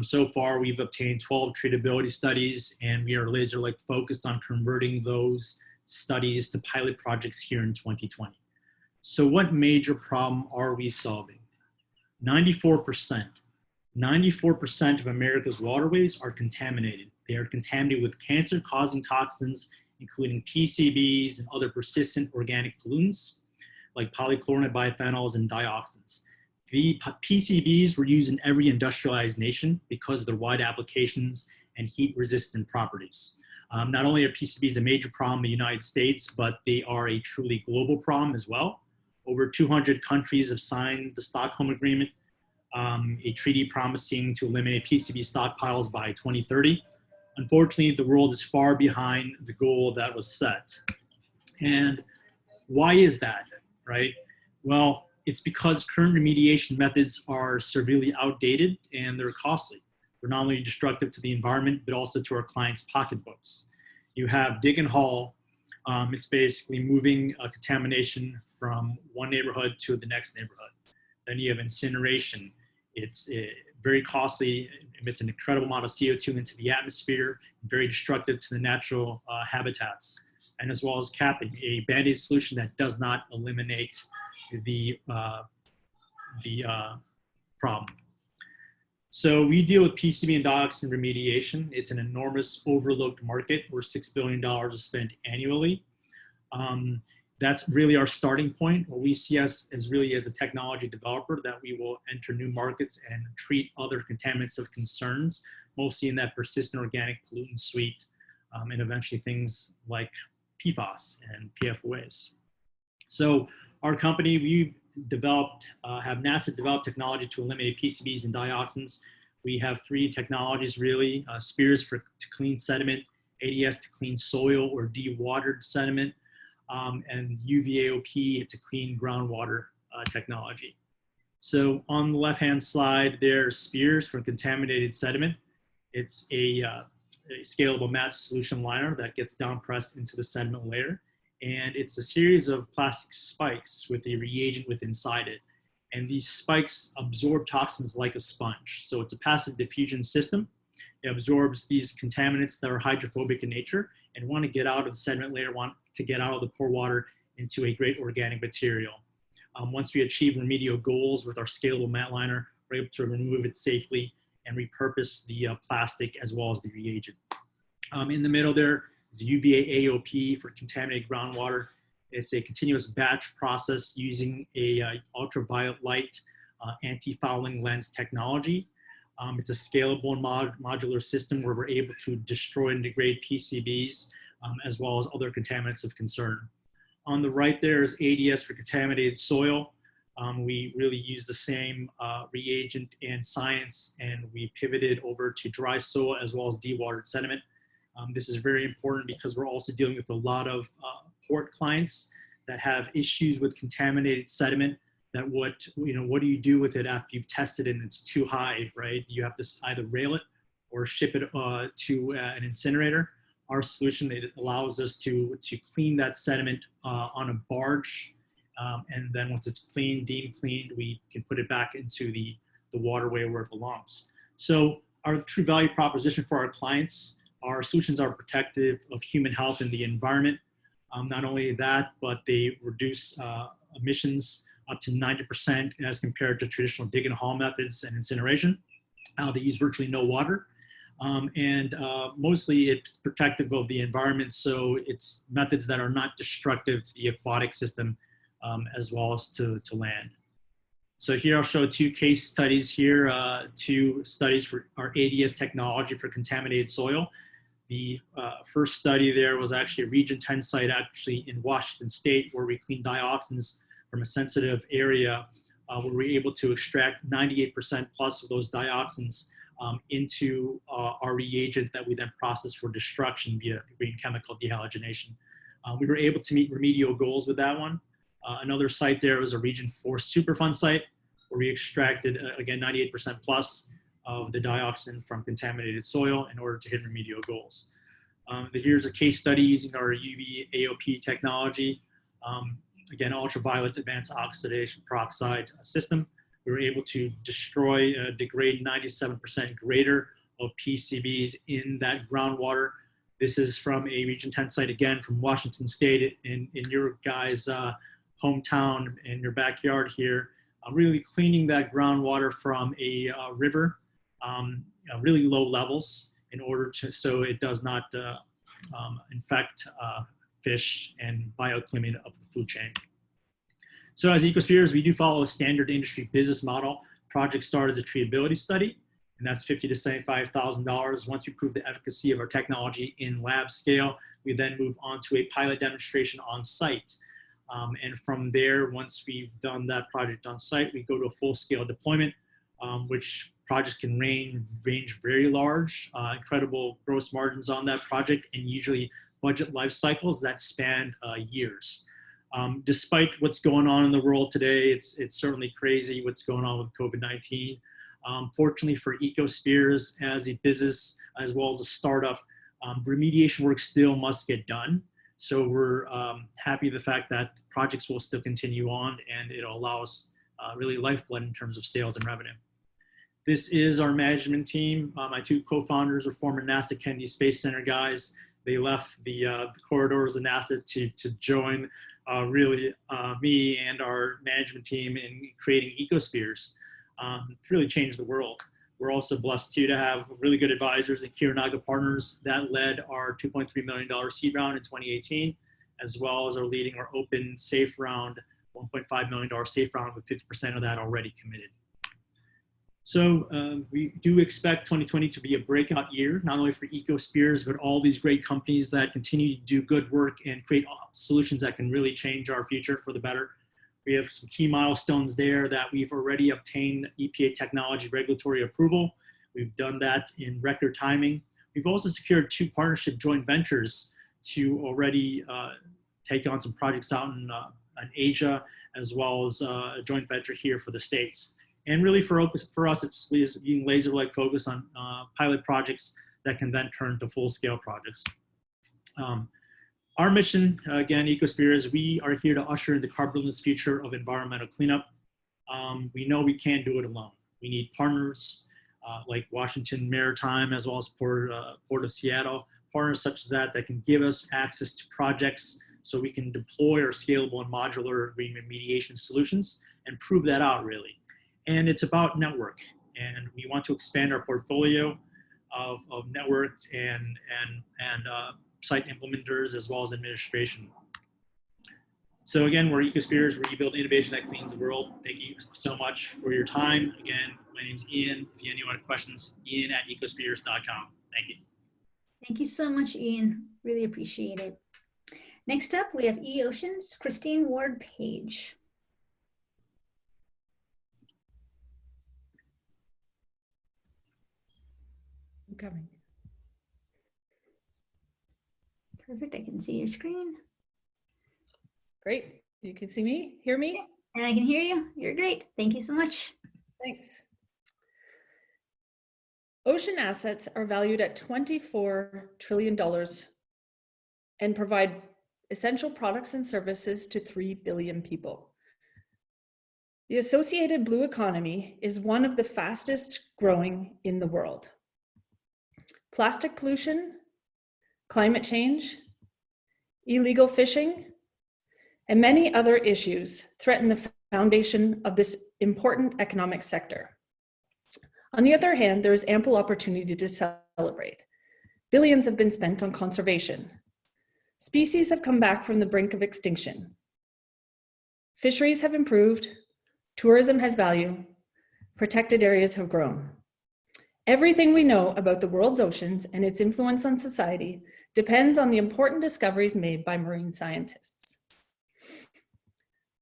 So far, we've obtained 12 treatability studies, and we are laser-like focused on converting those studies to pilot projects here in 2020. So what major problem are we solving? 94% of America's waterways are contaminated. They are contaminated with cancer-causing toxins, including PCBs and other persistent organic pollutants, like polychlorinated biphenyls and dioxins. The PCBs were used in every industrialized nation because of their wide applications and heat-resistant properties. Not only are PCBs a major problem in the United States, but they are a truly global problem as well. Over 200 countries have signed the Stockholm Agreement, a treaty promising to eliminate PCB stockpiles by 2030. Unfortunately, the world is far behind the goal that was set. And why is that, right? Well, it's because current remediation methods are severely outdated and they're costly. They're not only destructive to the environment, but also to our clients' pocketbooks. You have dig and haul. It's basically moving contamination from one neighborhood to the next neighborhood. Then you have incineration. It's very costly, emits an incredible amount of CO2 into the atmosphere, very destructive to the natural habitats, and as well as capping, a band-aid solution that does not eliminate the problem. So we deal with PCB and dioxin remediation. It's an enormous overlooked market where $6 billion is spent annually. That's really our starting point. What we see us as really as a technology developer, that we will enter new markets and treat other contaminants of concerns, mostly in that persistent organic pollutant suite, and eventually things like PFAS and PFOAs. So our company, we developed, have NASA developed technology to eliminate PCBs and dioxins. We have three technologies really, Spheres to clean sediment, ADS to clean soil or dewatered sediment, and UVAOP to clean groundwater technology. So on the left-hand side, there's Spheres for contaminated sediment. It's a scalable mat solution liner that gets down pressed into the sediment layer. And it's a series of plastic spikes with a reagent within inside it. And these spikes absorb toxins like a sponge. So it's a passive diffusion system. It absorbs these contaminants that are hydrophobic in nature and want to get out of the sediment layer, want to get out of the pore water into a great organic material. Once we achieve remedial goals with our scalable mat liner, we're able to remove it safely and repurpose the plastic as well as the reagent. In the middle there is UVA AOP for contaminated groundwater. It's a continuous batch process using a ultraviolet light anti-fouling lens technology. It's a scalable and modular system where we're able to destroy and degrade PCBs as well as other contaminants of concern. On the right there is ADS for contaminated soil. We really use the same reagent and science, and we pivoted over to dry soil as well as dewatered sediment. This is very important because we're also dealing with a lot of port clients that have issues with contaminated sediment. That what do you do with it after you've tested it and it's too high, right? You have to either rail it or ship it to an incinerator. Our solution, it allows us to clean that sediment on a barge, and then once it's cleaned, deemed cleaned, we can put it back into the waterway where it belongs. So our true value proposition for our clients, our solutions are protective of human health and the environment. Not only that, but they reduce emissions up to 90% as compared to traditional dig and haul methods and incineration. They use virtually no water. And mostly it's protective of the environment, so it's methods that are not destructive to the aquatic system as well as to land. So here I'll show two case studies here, two studies for our ADS technology for contaminated soil. The first study there was actually a Region 10 site actually in Washington State, where we cleaned dioxins from a sensitive area, where we were able to extract 98% plus of those dioxins into our reagent that we then processed for destruction via green chemical dehalogenation. We were able to meet remedial goals with that one. Another site there was a Region 4 Superfund site, where we extracted, again, 98% plus of the dioxin from contaminated soil in order to hit remedial goals. Here's a case study using our UV AOP technology. Again, ultraviolet advanced oxidation peroxide system. We were able to destroy, degrade 97% greater of PCBs in that groundwater. This is from a Region 10 site, again, from Washington State, in your guys' hometown, in your backyard here. Really cleaning that groundwater from a river, really low levels, in order to, so it does not infect fish and bioaccumulate up the food chain. So as Ecospheres, we do follow a standard industry business model. Project start as a treatability study, and that's $50,000 to $75,000. Once we prove the efficacy of our technology in lab scale, we then move on to a pilot demonstration on site. And from there, once we've done that project on site, we go to a full-scale deployment, which projects can range very large, incredible gross margins on that project, and usually budget life cycles that span years. Despite what's going on in the world today, it's certainly crazy what's going on with COVID-19. Fortunately for Ecospheres as a business, as well as a startup, remediation work still must get done. So we're happy the fact that projects will still continue on, and it'll allow us really lifeblood in terms of sales and revenue. This is our management team. My two co-founders are former NASA Kennedy Space Center guys. They left the corridors of NASA to join me and our management team in creating Ecospheres. It's really changed the world. We're also blessed too to have really good advisors at Kirinaga Partners that led our $2.3 million seed round in 2018, as well as leading our open safe round, $1.5 million safe round, with 50% of that already committed. So we do expect 2020 to be a breakout year, not only for Ecospheres, but all these great companies that continue to do good work and create solutions that can really change our future for the better. We have some key milestones there that we've already obtained EPA technology regulatory approval. We've done that in record timing. We've also secured 2 partnership joint ventures to already take on some projects out in Asia, as well as a joint venture here for the States. And really for us, it's being laser-like focused on pilot projects that can then turn to full-scale projects. Our mission, again, Ecospheres, we are here to usher in the carbonless future of environmental cleanup. We know we can't do it alone. We need partners like Washington Maritime, as well as Port of Seattle, partners such as that can give us access to projects so we can deploy our scalable and modular remediation solutions and prove that out, really. And it's about network, and we want to expand our portfolio of networks and site implementers, as well as administration. So again, we're Ecospheres, where you build innovation that cleans the world. Thank you so much for your time. Again, my name's Ian. If you have any other questions, ian@ecospheres.com. Thank you. Thank you so much, Ian. Really appreciate it. Next up, we have eOcean's Christine Ward-Page. I'm coming. Perfect, I can see your screen. Great, you can see me, hear me? And I can hear you, you're great. Thank you so much. Thanks. Ocean assets are valued at $24 trillion and provide essential products and services to 3 billion people. The associated blue economy is one of the fastest growing in the world. Plastic pollution, climate change, illegal fishing, and many other issues threaten the foundation of this important economic sector. On the other hand, there is ample opportunity to celebrate. Billions have been spent on conservation. Species have come back from the brink of extinction. Fisheries have improved, Tourism has value. Protected areas have grown. Everything we know about the world's oceans and its influence on society depends on the important discoveries made by marine scientists.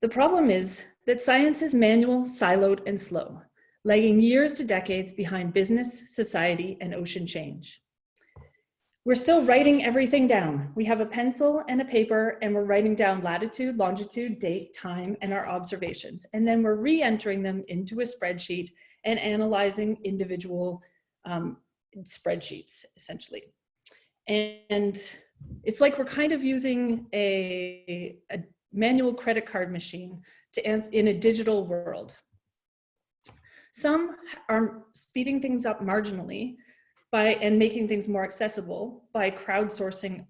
The problem is that science is manual, siloed, and slow, lagging years to decades behind business, society, and ocean change. We're still writing everything down. We have a pencil and a paper, and we're writing down latitude, longitude, date, time, and our observations. And then we're re-entering them into a spreadsheet and analyzing individual spreadsheets, essentially. And it's like we're kind of using a manual credit card machine in a digital world. Some are speeding things up marginally and making things more accessible by crowdsourcing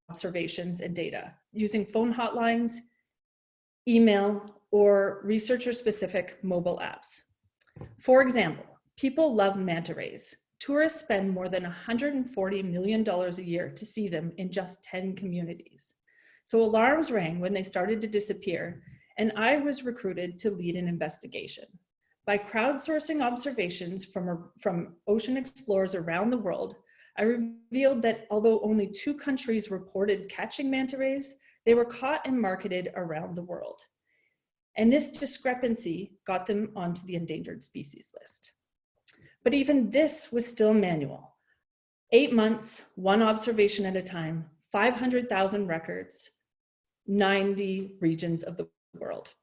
observations and data, using phone hotlines, email, or researcher-specific mobile apps. For example, people love manta rays. Tourists spend more than $140 million a year to see them in just 10 communities. So alarms rang when they started to disappear, and I was recruited to lead an investigation. By crowdsourcing observations from ocean explorers around the world, I revealed that although only 2 countries reported catching manta rays, they were caught and marketed around the world. And this discrepancy got them onto the endangered species list. But even this was still manual. 8 months, 1 observation at a time, 500,000 records, 90 regions of the world.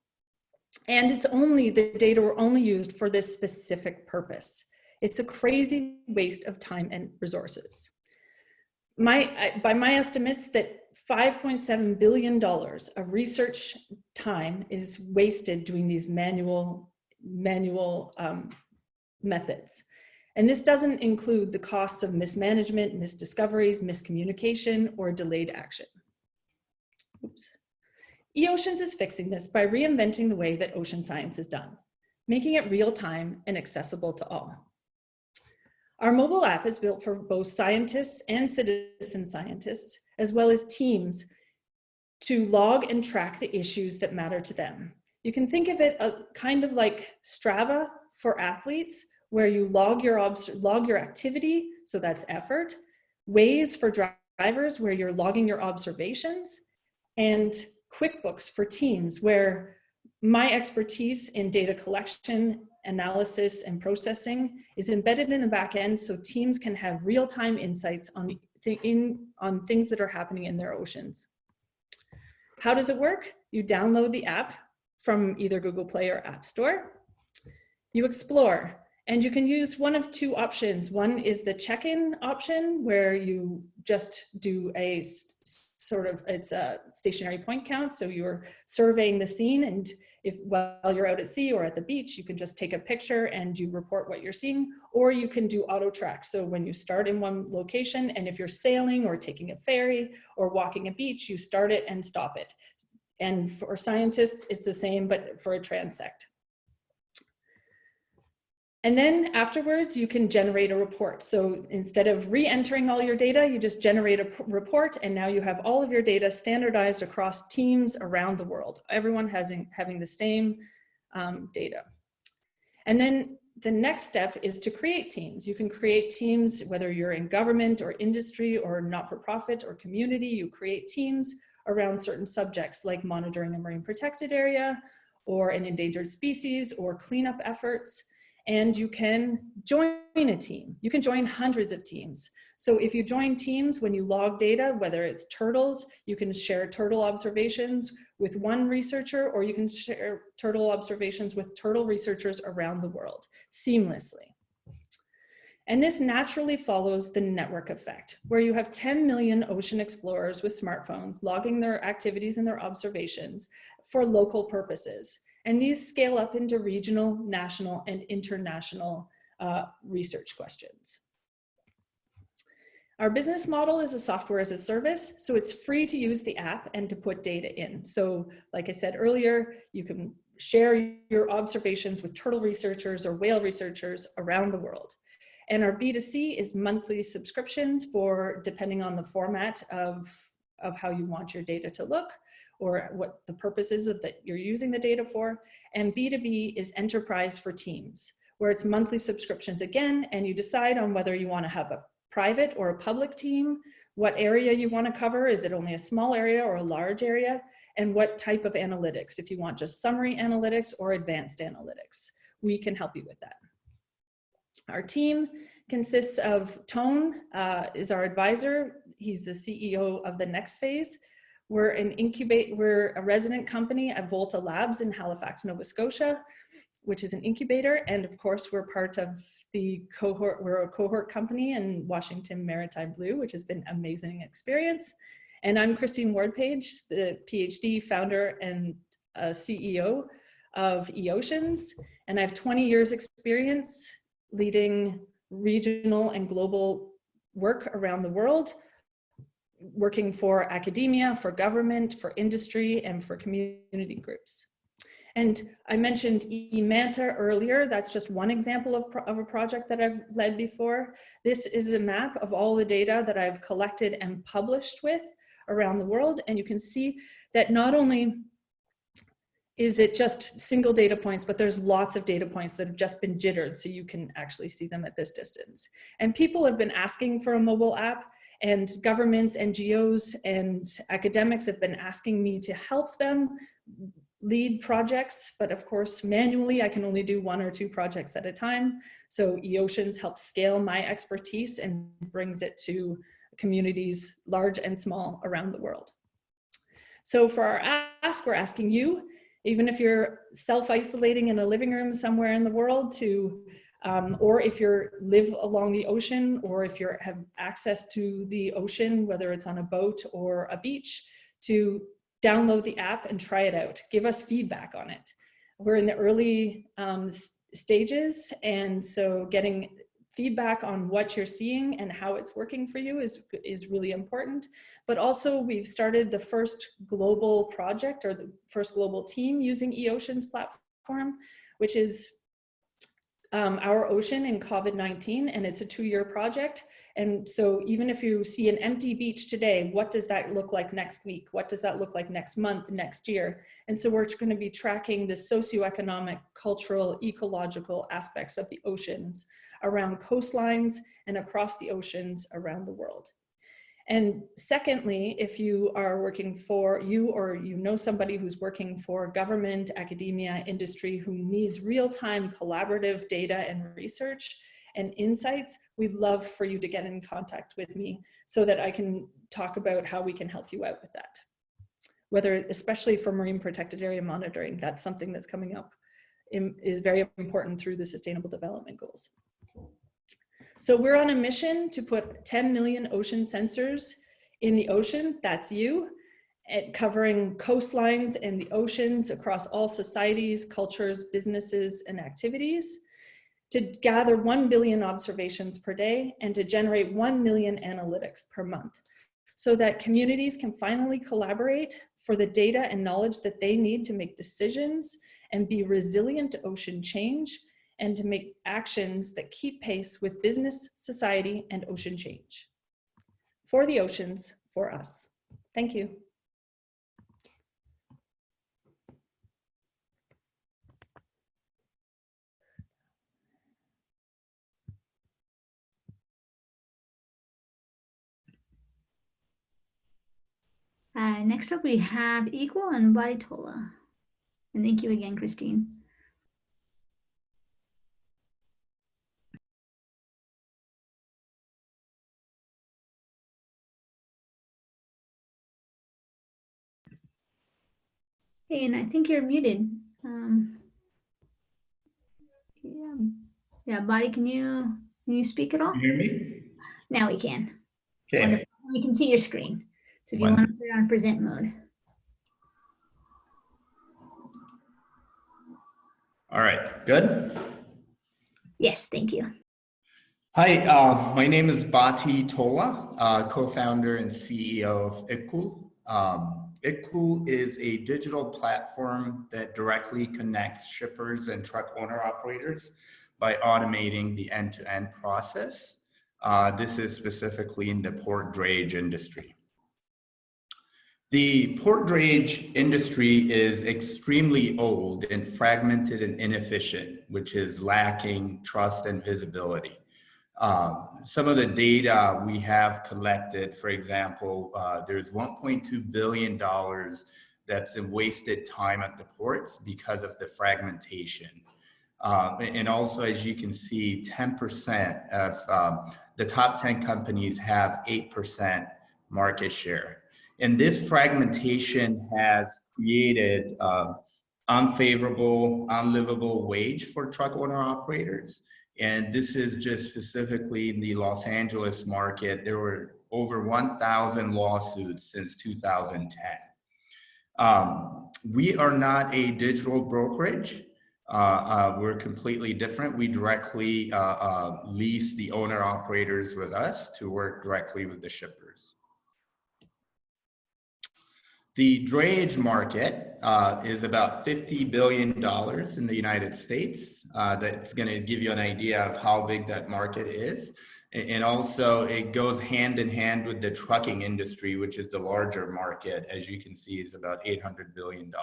And the data were only used for this specific purpose. It's a crazy waste of time and resources. By my estimates, that $5.7 billion of research time is wasted doing these manual methods. And this doesn't include the costs of mismanagement, misdiscoveries, miscommunication, or delayed action. Oops. eOceans is fixing this by reinventing the way that ocean science is done, making it real-time and accessible to all. Our mobile app is built for both scientists and citizen scientists, as well as teams, to log and track the issues that matter to them. You can think of it kind of like Strava for athletes, where you log your activity, so that's effort, Waze for drivers, where you're logging your observations, and QuickBooks for teams, where my expertise in data collection, analysis, and processing is embedded in the back end so teams can have real-time insights on things that are happening in their oceans. How does it work? You download the app from either Google Play or App Store. You explore, and you can use one of 2 options. One is the check-in option, where you just do it's a stationary point count. So you're surveying the scene, and while you're out at sea or at the beach, you can just take a picture and you report what you're seeing, or you can do auto track. So when you start in one location, and if you're sailing or taking a ferry or walking a beach, you start it and stop it. And for scientists, it's the same, but for a transect. And then afterwards, you can generate a report. So instead of re-entering all your data, you just generate a report, and now you have all of your data standardized across teams around the world, everyone having the same data. And then the next step is to create teams. You can create teams, whether you're in government or industry or not-for-profit or community, you create teams around certain subjects like monitoring a marine protected area or an endangered species or cleanup efforts. And you can join a team. You can join hundreds of teams. So if you join teams, when you log data, whether it's turtles, you can share turtle observations with one researcher, or you can share turtle observations with turtle researchers around the world seamlessly. And this naturally follows the network effect, where you have 10 million ocean explorers with smartphones logging their activities and their observations for local purposes. And these scale up into regional, national, and international research questions. Our business model is a software as a service, so it's free to use the app and to put data in. So like I said earlier, you can share your observations with turtle researchers or whale researchers around the world. And our B2C is monthly subscriptions depending on the format of how you want your data to look, or what the purpose is that you're using the data for. And B2B is enterprise for teams, where it's monthly subscriptions again, and you decide on whether you want to have a private or a public team, what area you want to cover. Is it only a small area or a large area? And what type of analytics, if you want just summary analytics or advanced analytics. We can help you with that. Our team consists of Tone, is our advisor. He's the CEO of the Next Phase. We're a resident company at Volta Labs in Halifax, Nova Scotia, which is an incubator. And of course, we're part of the cohort, we're a cohort company in Washington Maritime Blue, which has been an amazing experience. And I'm Christine Ward-Page, the PhD founder and CEO of eOceans. And I have 20 years experience leading regional and global work around the world, working for academia, for government, for industry, and for community groups. And I mentioned eManta earlier. That's just one example of a project that I've led before. This is a map of all the data that I've collected and published with around the world. And you can see that not only is it just single data points, but there's lots of data points that have just been jittered, so you can actually see them at this distance. And people have been asking for a mobile app, and governments, NGOs, and academics have been asking me to help them lead projects, but of course, manually, I can only do 1 or 2 projects at a time. So eOceans helps scale my expertise and brings it to communities large and small around the world. So for our ask, we're asking you, even if you're self-isolating in a living room somewhere in the world, to, or if you live along the ocean, or if you have access to the ocean, whether it's on a boat or a beach, to download the app and try it out. Give us feedback on it. We're in the early stages, and so getting feedback on what you're seeing and how it's working for you is really important. But also, we've started the first global project, or the first global team using eOceans platform, which is Our Ocean in COVID-19, and it's a 2-year project. And so even if you see an empty beach today, what does that look like next week? What does that look like next month, next year? And so we're going to be tracking the socioeconomic, cultural, ecological aspects of the oceans around coastlines and across the oceans around the world. And secondly, if you are working for or you know somebody who's working for government, academia, industry, who needs real-time collaborative data and research and insights, we'd love for you to get in contact with me so that I can talk about how we can help you out with that. Whether, especially for marine protected area monitoring, that's something that's coming up, is very important through the Sustainable Development Goals. So we're on a mission to put 10 million ocean sensors in the ocean, that's you, covering coastlines and the oceans across all societies, cultures, businesses, and activities, to gather 1 billion observations per day and to generate 1 million analytics per month, so that communities can finally collaborate for the data and knowledge that they need to make decisions and be resilient to ocean change, and to make actions that keep pace with business, society, and ocean change. For the oceans, for us. Thank you. Next up, we have Equal and Baritola. And thank you again, Christine. Hey, and I think you're muted. Yeah, Body, can you speak at all? Can you hear me? Now we can. Okay. Wonderful. We can see your screen. So if you want to put it on present mode. All right, good. Yes, thank you. Hi, my name is Bati Tola, co-founder and CEO of Equal. Equal is a digital platform that directly connects shippers and truck owner operators by automating the end-to-end process. This is specifically in the port drayage industry. The port drayage industry is extremely old and fragmented and inefficient, which is lacking trust and visibility. Some of the data we have collected, for example, there's $1.2 billion that's in wasted time at the ports because of the fragmentation. And also, as you can see, 10% of the top 10 companies have 8% market share. And this fragmentation has created unfavorable, unlivable wage for truck owner operators. And this is just specifically in the Los Angeles market. There were over 1,000 lawsuits since 2010. We are not a digital brokerage. We're completely different. We directly lease the owner operators with us to work directly with the shippers. The drayage market is about $50 billion in the United States. That's going to give you an idea of how big that market is. And also it goes hand in hand with the trucking industry, which is the larger market, as you can see, is about $800 billion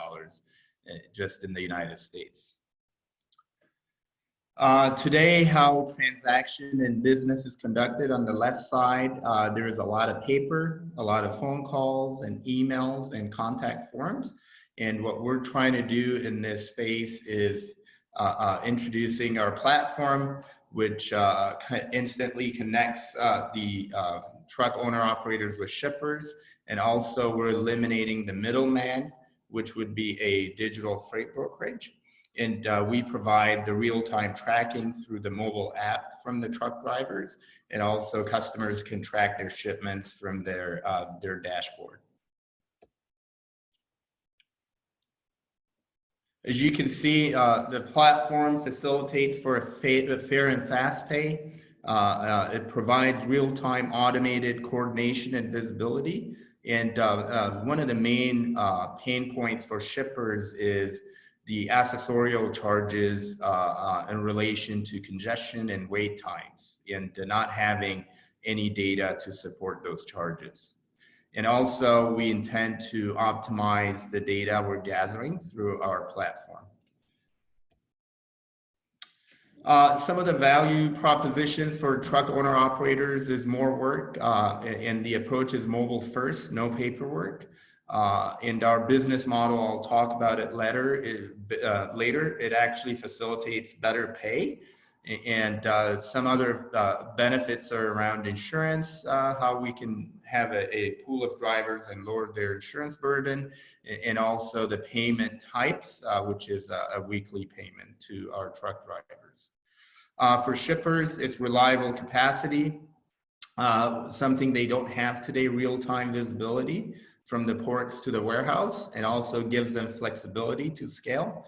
just in the United States. Today, how transaction and business is conducted on the left side, there is a lot of paper, a lot of phone calls and emails and contact forms. And what we're trying to do in this space is introducing our platform, which instantly connects the truck owner operators with shippers. And also we're eliminating the middleman, which would be a digital freight brokerage. And we provide the real-time tracking through the mobile app from the truck drivers, and also customers can track their shipments from their dashboard. As you can see, the platform facilitates for a fair and fast pay. It provides real-time automated coordination and visibility. And one of the main pain points for shippers is the accessorial charges in relation to congestion and wait times, and not having any data to support those charges. And also, we intend to optimize the data we're gathering through our platform. Some of the value propositions for truck owner operators is more work, and the approach is mobile first, no paperwork. And our business model, I'll talk about it later. It actually facilitates better pay, and some other benefits are around insurance, how we can have a pool of drivers and lower their insurance burden, and also the payment types, which is a weekly payment to our truck drivers. For shippers, it's reliable capacity, something they don't have today, real-time visibility from the ports to the warehouse, and also gives them flexibility to scale.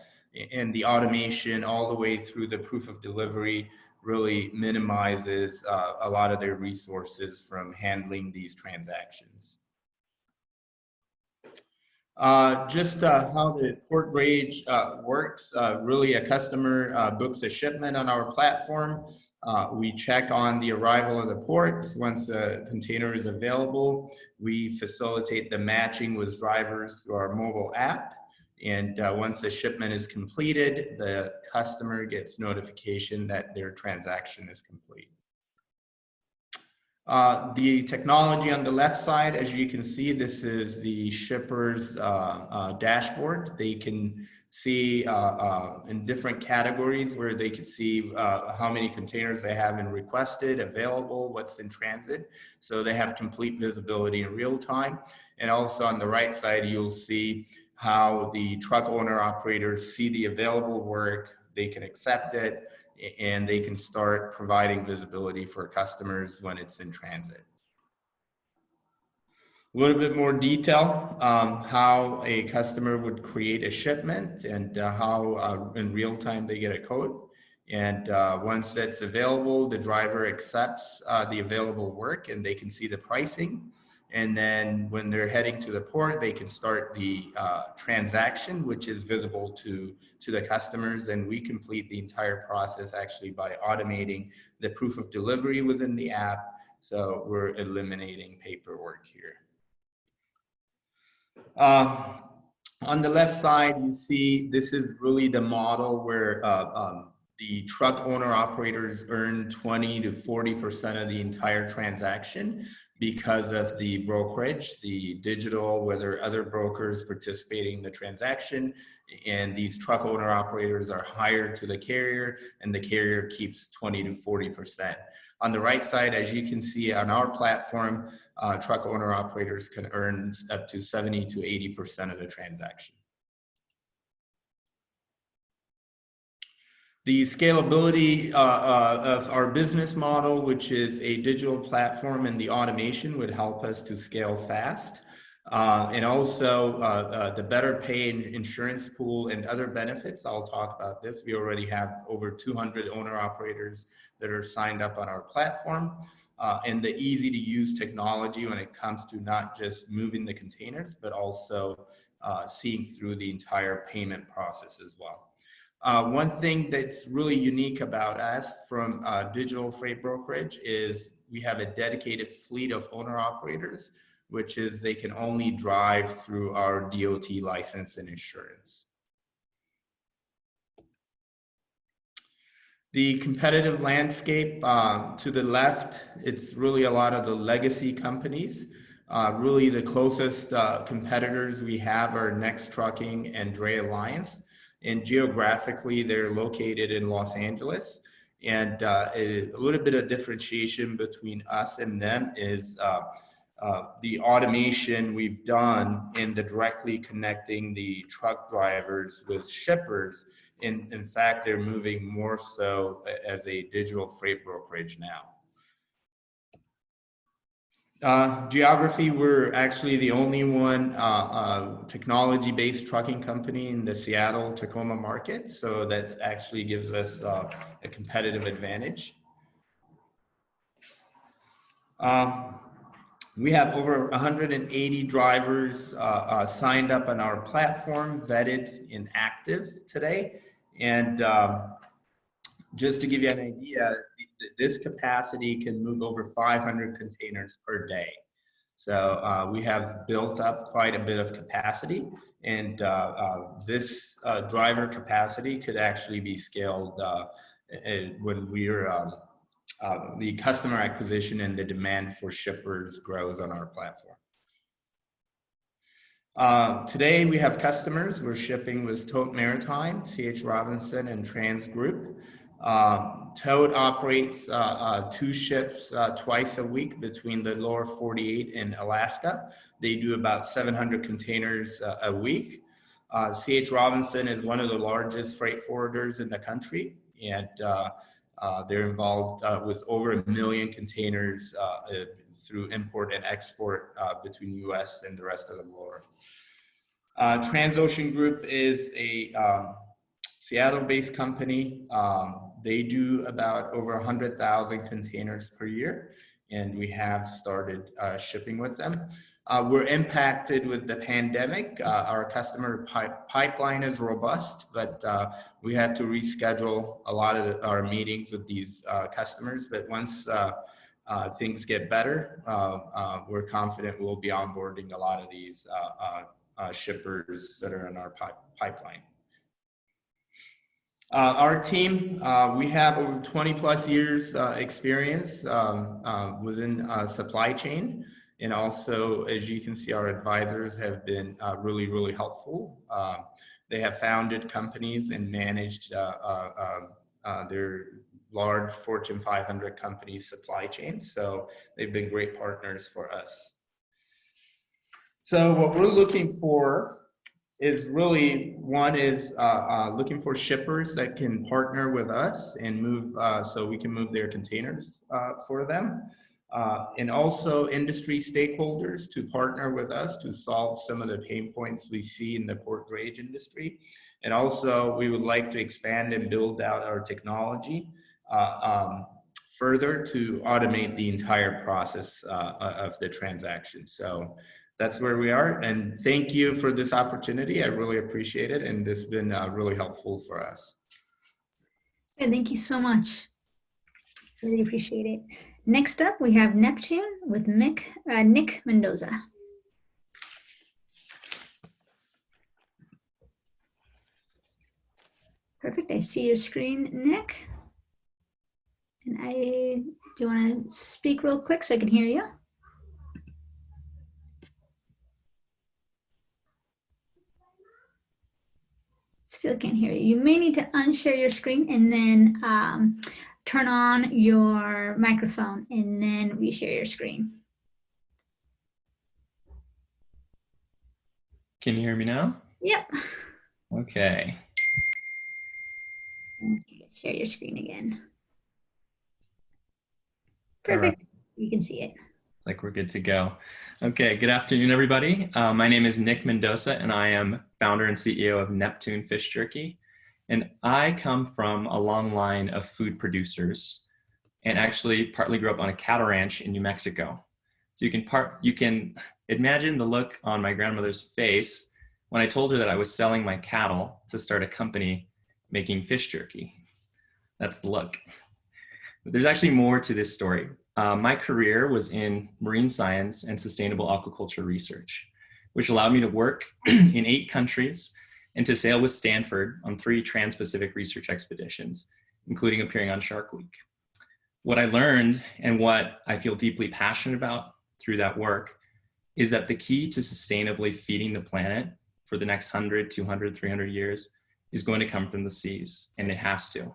And the automation all the way through the proof of delivery really minimizes a lot of their resources from handling these transactions. Just how the port drayage works, really a customer books a shipment on our platform. We check on the arrival of the port. Once a container is available, we facilitate the matching with drivers through our mobile app. And once the shipment is completed, the customer gets notification that their transaction is complete. The technology on the left side, as you can see, this is the shipper's dashboard. They can see in different categories where they could see how many containers they have in requested, available, what's in transit. So they have complete visibility in real time. And also on the right side, you'll see how the truck owner operators see the available work, they can accept it, and they can start providing visibility for customers when it's in transit. A little bit more detail, how a customer would create a shipment, and how in real time they get a code. And once that's available, the driver accepts the available work, and they can see the pricing. And then when they're heading to the port, they can start the transaction, which is visible to the customers. And we complete the entire process actually by automating the proof of delivery within the app. So we're eliminating paperwork here. On the left side, you see this is really the model where the truck owner operators earn 20 to 40% of the entire transaction because of the brokerage, the digital, whether other brokers participating in the transaction, and these truck owner operators are hired to the carrier, and the carrier keeps 20 to 40%. On the right side, as you can see on our platform, truck owner operators can earn up to 70 to 80% of the transaction. The scalability of our business model, which is a digital platform, and the automation would help us to scale fast. And also the better pay insurance pool and other benefits. I'll talk about this. We already have over 200 owner operators that are signed up on our platform. And the easy to use technology when it comes to not just moving the containers, but also seeing through the entire payment process as well. One thing that's really unique about us from digital freight brokerage is we have a dedicated fleet of owner operators, which is they can only drive through our DOT license and insurance. The competitive landscape to the left, it's really a lot of the legacy companies. Really the closest competitors we have are Next Trucking and Dray Alliance. And geographically, they're located in Los Angeles. And a little bit of differentiation between us and them is the automation we've done in the directly connecting the truck drivers with shippers. In fact, they're moving more so as a digital freight brokerage now. Geography, we're actually the only one technology-based trucking company in the Seattle, Tacoma market. So that actually gives us a competitive advantage. We have over 180 drivers signed up on our platform, vetted and active today. And just to give you an idea, this capacity can move over 500 containers per day. So we have built up quite a bit of capacity, and this driver capacity could actually be scaled when we're the customer acquisition and the demand for shippers grows on our platform. Today we have customers. We're shipping with Tote Maritime, C.H. Robinson, and Trans Group. Tote operates 2 ships twice a week between the lower 48 and Alaska. They do about 700 containers a week. C.H. Robinson is one of the largest freight forwarders in the country, and they're involved with over 1 million containers through import and export between U.S. and the rest of the world. Transocean Group is a Seattle-based company. They do about over 100,000 containers per year, and we have started shipping with them. We're impacted with the pandemic. Our customer pipeline is robust, but we had to reschedule a lot of our meetings with these customers. But once things get better, we're confident we'll be onboarding a lot of these shippers that are in our pipeline. Our team, we have over 20 plus years experience within supply chain. And also, as you can see, our advisors have been really, really helpful. They have founded companies and managed their large Fortune 500 companies' supply chain. So they've been great partners for us. So what we're looking for is really, one is looking for shippers that can partner with us and move, so we can move their containers for them. And also industry stakeholders to partner with us to solve some of the pain points we see in the port drayage industry. And also we would like to expand and build out our technology further to automate the entire process of the transaction. So that's where we are. And thank you for this opportunity. I really appreciate it. And this has been really helpful for us. And thank you so much. Really appreciate it. Next up, we have Neptune with Nick Mendoza. Perfect. I see your screen, Nick. And do you want to speak real quick so I can hear you? Still can't hear you. You may need to unshare your screen and then turn on your microphone and then reshare your screen. Can you hear me now? Yep. Okay. Share your screen again. All right. Perfect. You can see it. Like we're good to go. Okay, good afternoon, everybody. My name is Nick Mendoza, and I am founder and CEO of Neptune Fish Jerky. And I come from a long line of food producers and actually partly grew up on a cattle ranch in New Mexico. So you can imagine the look on my grandmother's face when I told her that I was selling my cattle to start a company making fish jerky. That's the look. But there's actually more to this story. My career was in marine science and sustainable aquaculture research, which allowed me to work in 8 countries and to sail with Stanford on 3 trans-Pacific research expeditions, including appearing on Shark Week. What I learned and what I feel deeply passionate about through that work is that the key to sustainably feeding the planet for the next 100, 200, 300 years is going to come from the seas, and it has to.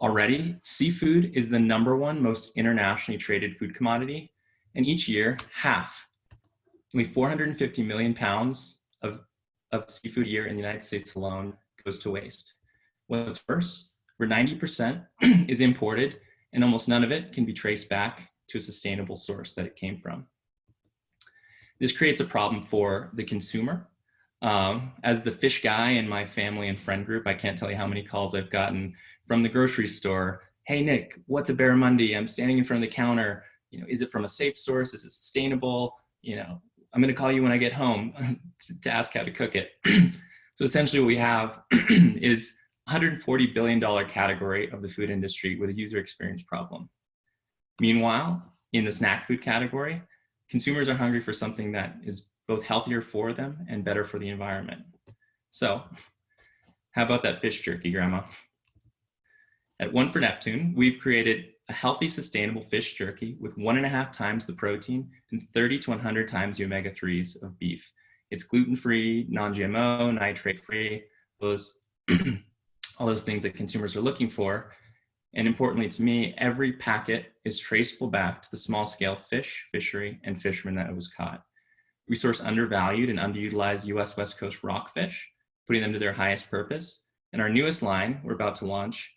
Already, seafood is the #1 most internationally traded food commodity, and each year, only 450 million pounds of seafood a year in the United States alone goes to waste. What's worse, over 90% is imported, and almost none of it can be traced back to a sustainable source that it came from. This creates a problem for the consumer. As the fish guy in my family and friend group, I can't tell you how many calls I've gotten from the grocery store. Hey, Nick, what's a barramundi? I'm standing in front of the counter. Is it from a safe source? Is it sustainable? I'm going to call you when I get home to ask how to cook it. So essentially what we have is $140 billion category of the food industry with a user experience problem. Meanwhile, in the snack food category, consumers are hungry for something that is both healthier for them and better for the environment. So how about that fish jerky, Grandma? At One for Neptune, we've created a healthy, sustainable fish jerky with 1.5 times the protein and 30 to 100 times the omega-3s of beef. It's gluten-free, non-GMO, nitrate-free, all those things that consumers are looking for. And importantly to me, every packet is traceable back to the small-scale fish, fishery, and fishermen that it was caught. We source undervalued and underutilized US West Coast rockfish, putting them to their highest purpose. And our newest line we're about to launch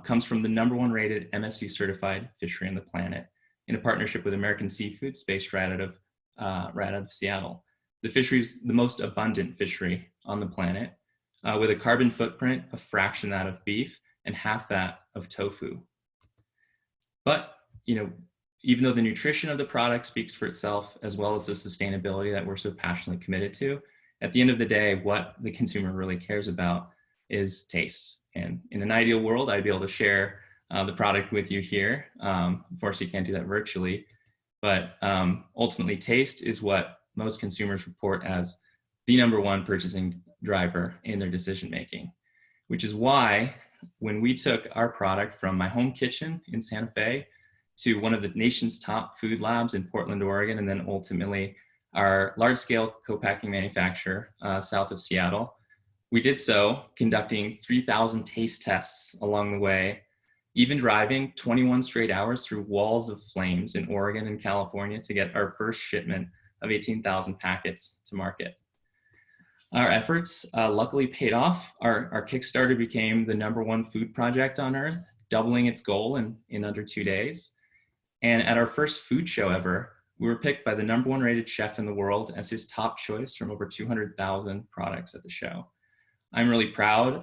comes from the #1 rated MSC certified fishery on the planet in a partnership with American Seafoods based right out of Seattle. The fishery is the most abundant fishery on the planet with a carbon footprint a fraction that of beef and half that of tofu. But, even though the nutrition of the product speaks for itself, as well as the sustainability that we're so passionately committed to, at the end of the day, what the consumer really cares about is taste. And in an ideal world, I'd be able to share the product with you here. Unfortunately, you can't do that virtually. But ultimately, taste is what most consumers report as the #1 purchasing driver in their decision-making, which is why when we took our product from my home kitchen in Santa Fe to one of the nation's top food labs in Portland, Oregon, and then ultimately our large-scale co-packing manufacturer south of Seattle, we did so conducting 3,000 taste tests along the way, even driving 21 straight hours through walls of flames in Oregon and California to get our first shipment of 18,000 packets to market. Our efforts luckily paid off. Our Kickstarter became the #1 food project on Earth, doubling its goal in under 2 days. And at our first food show ever, we were picked by the #1 rated chef in the world as his top choice from over 200,000 products at the show. I'm really proud.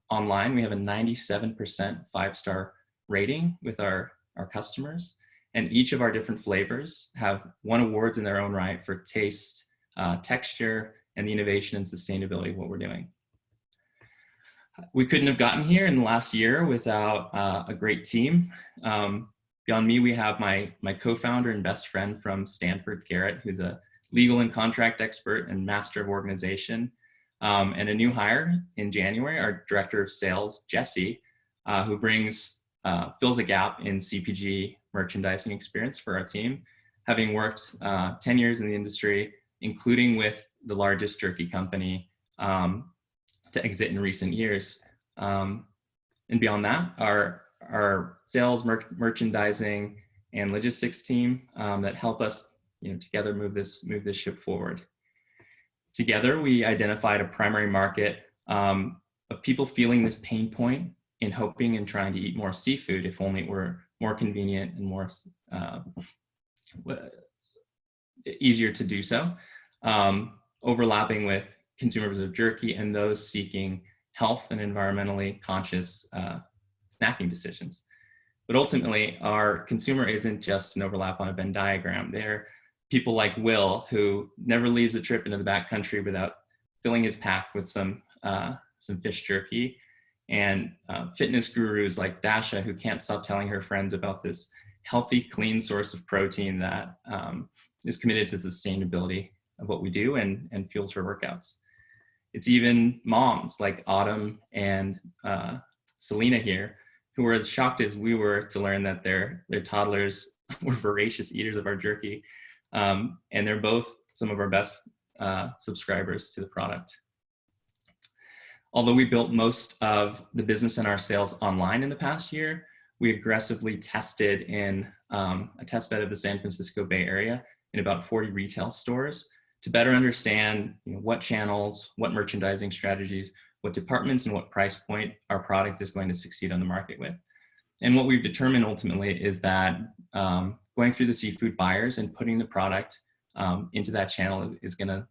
Online, we have a 97% 5-star rating with our customers. And each of our different flavors have won awards in their own right for taste, texture, and the innovation and sustainability of what we're doing. We couldn't have gotten here in the last year without a great team. Beyond me, we have my co-founder and best friend from Stanford, Garrett, who's a legal and contract expert and master of organization. And a new hire in January, our director of sales, Jesse, who fills a gap in CPG merchandising experience for our team, having worked 10 years in the industry, including with the largest jerky company to exit in recent years. And beyond that, our sales, merchandising, and logistics team that help us, together move this ship forward. Together, we identified a primary market of people feeling this pain point in hoping and trying to eat more seafood, if only it were more convenient and more easier to do so, overlapping with consumers of jerky and those seeking health and environmentally conscious snacking decisions. But ultimately, our consumer isn't just an overlap on a Venn diagram. They're people like Will, who never leaves a trip into the backcountry without filling his pack with some fish jerky, and fitness gurus like Dasha, who can't stop telling her friends about this healthy, clean source of protein that is committed to the sustainability of what we do and fuels her workouts. It's even moms like Autumn and Selena here, who were as shocked as we were to learn that their toddlers were voracious eaters of our jerky. And they're both some of our best subscribers to the product. Although we built most of the business and our sales online in the past year, we aggressively tested in a test bed of the San Francisco Bay Area in about 40 retail stores to better understand what channels, what merchandising strategies, what departments, and what price point our product is going to succeed on the market with. And what we've determined ultimately is that going through the seafood buyers and putting the product into that channel is going to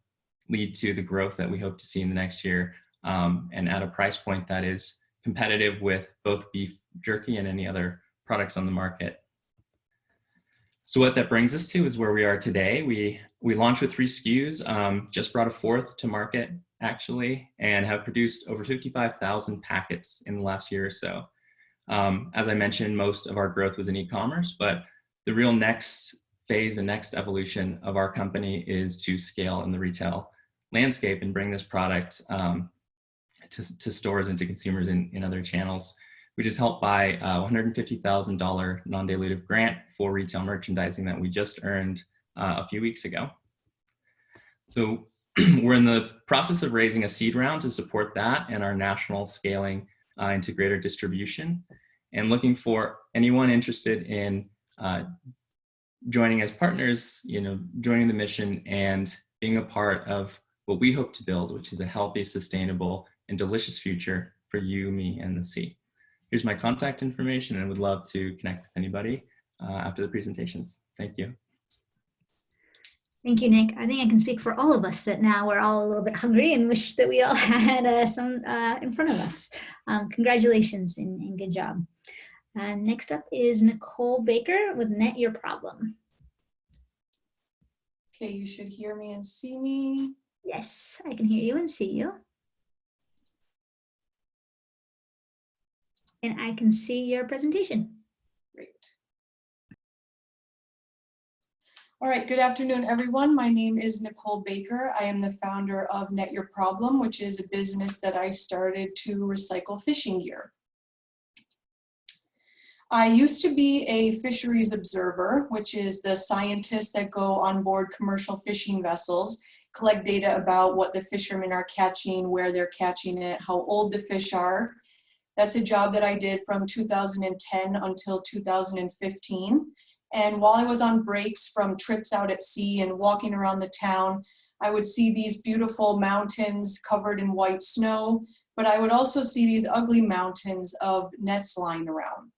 lead to the growth that we hope to see in the next year, and at a price point that is competitive with both beef jerky and any other products on the market. So what that brings us to is where we are today. We launched with 3 SKUs, just brought a 4th to market actually, and have produced over 55,000 packets in the last year or so. As I mentioned, most of our growth was in e-commerce, but the real next phase and next evolution of our company is to scale in the retail landscape and bring this product to stores and to consumers in other channels, which is helped by a $150,000 non-dilutive grant for retail merchandising that we just earned a few weeks ago. So we're in the process of raising a seed round to support that and our national scaling into greater distribution, and looking for anyone interested in joining as partners, joining the mission and being a part of what we hope to build, which is a healthy, sustainable, and delicious future for you, me, and the sea. Here's my contact information, and I would love to connect with anybody after the presentations. Thank you. Thank you, Nick. I think I can speak for all of us that now we're all a little bit hungry and wish that we all had some in front of us. Congratulations and good job. Next up is Nicole Baker with Net Your Problem. Okay, you should hear me and see me. Yes, I can hear you and see you. And I can see your presentation. Great. All right, good afternoon, everyone. My name is Nicole Baker. I am the founder of Net Your Problem, which is a business that I started to recycle fishing gear. I used to be a fisheries observer, which is the scientists that go on board commercial fishing vessels, collect data about what the fishermen are catching, where they're catching it, how old the fish are. That's a job that I did from 2010 until 2015. And while I was on breaks from trips out at sea and walking around the town, I would see these beautiful mountains covered in white snow, but I would also see these ugly mountains of nets lying around.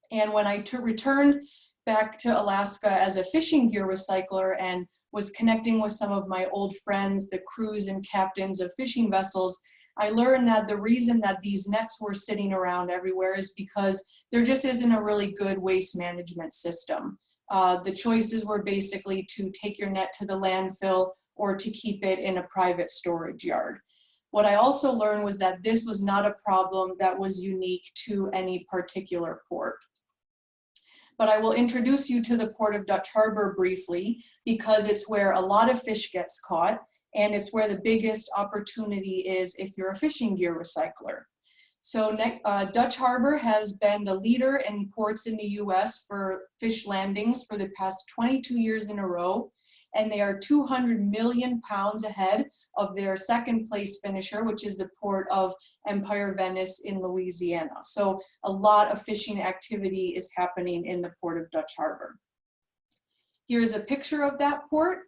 And when I returned back to Alaska as a fishing gear recycler and was connecting with some of my old friends, the crews and captains of fishing vessels, I learned that the reason that these nets were sitting around everywhere is because there just isn't a really good waste management system. The choices were basically to take your net to the landfill or to keep it in a private storage yard. What I also learned was that this was not a problem that was unique to any particular port. But I will introduce you to the Port of Dutch Harbor briefly because it's where a lot of fish gets caught and it's where the biggest opportunity is if you're a fishing gear recycler. So Dutch Harbor has been the leader in ports in the US for fish landings for the past 22 years in a row, and they are 200 million pounds ahead of their second place finisher, which is the port of Empire Venice in Louisiana. So a lot of fishing activity is happening in the port of Dutch Harbor. Here's a picture of that port.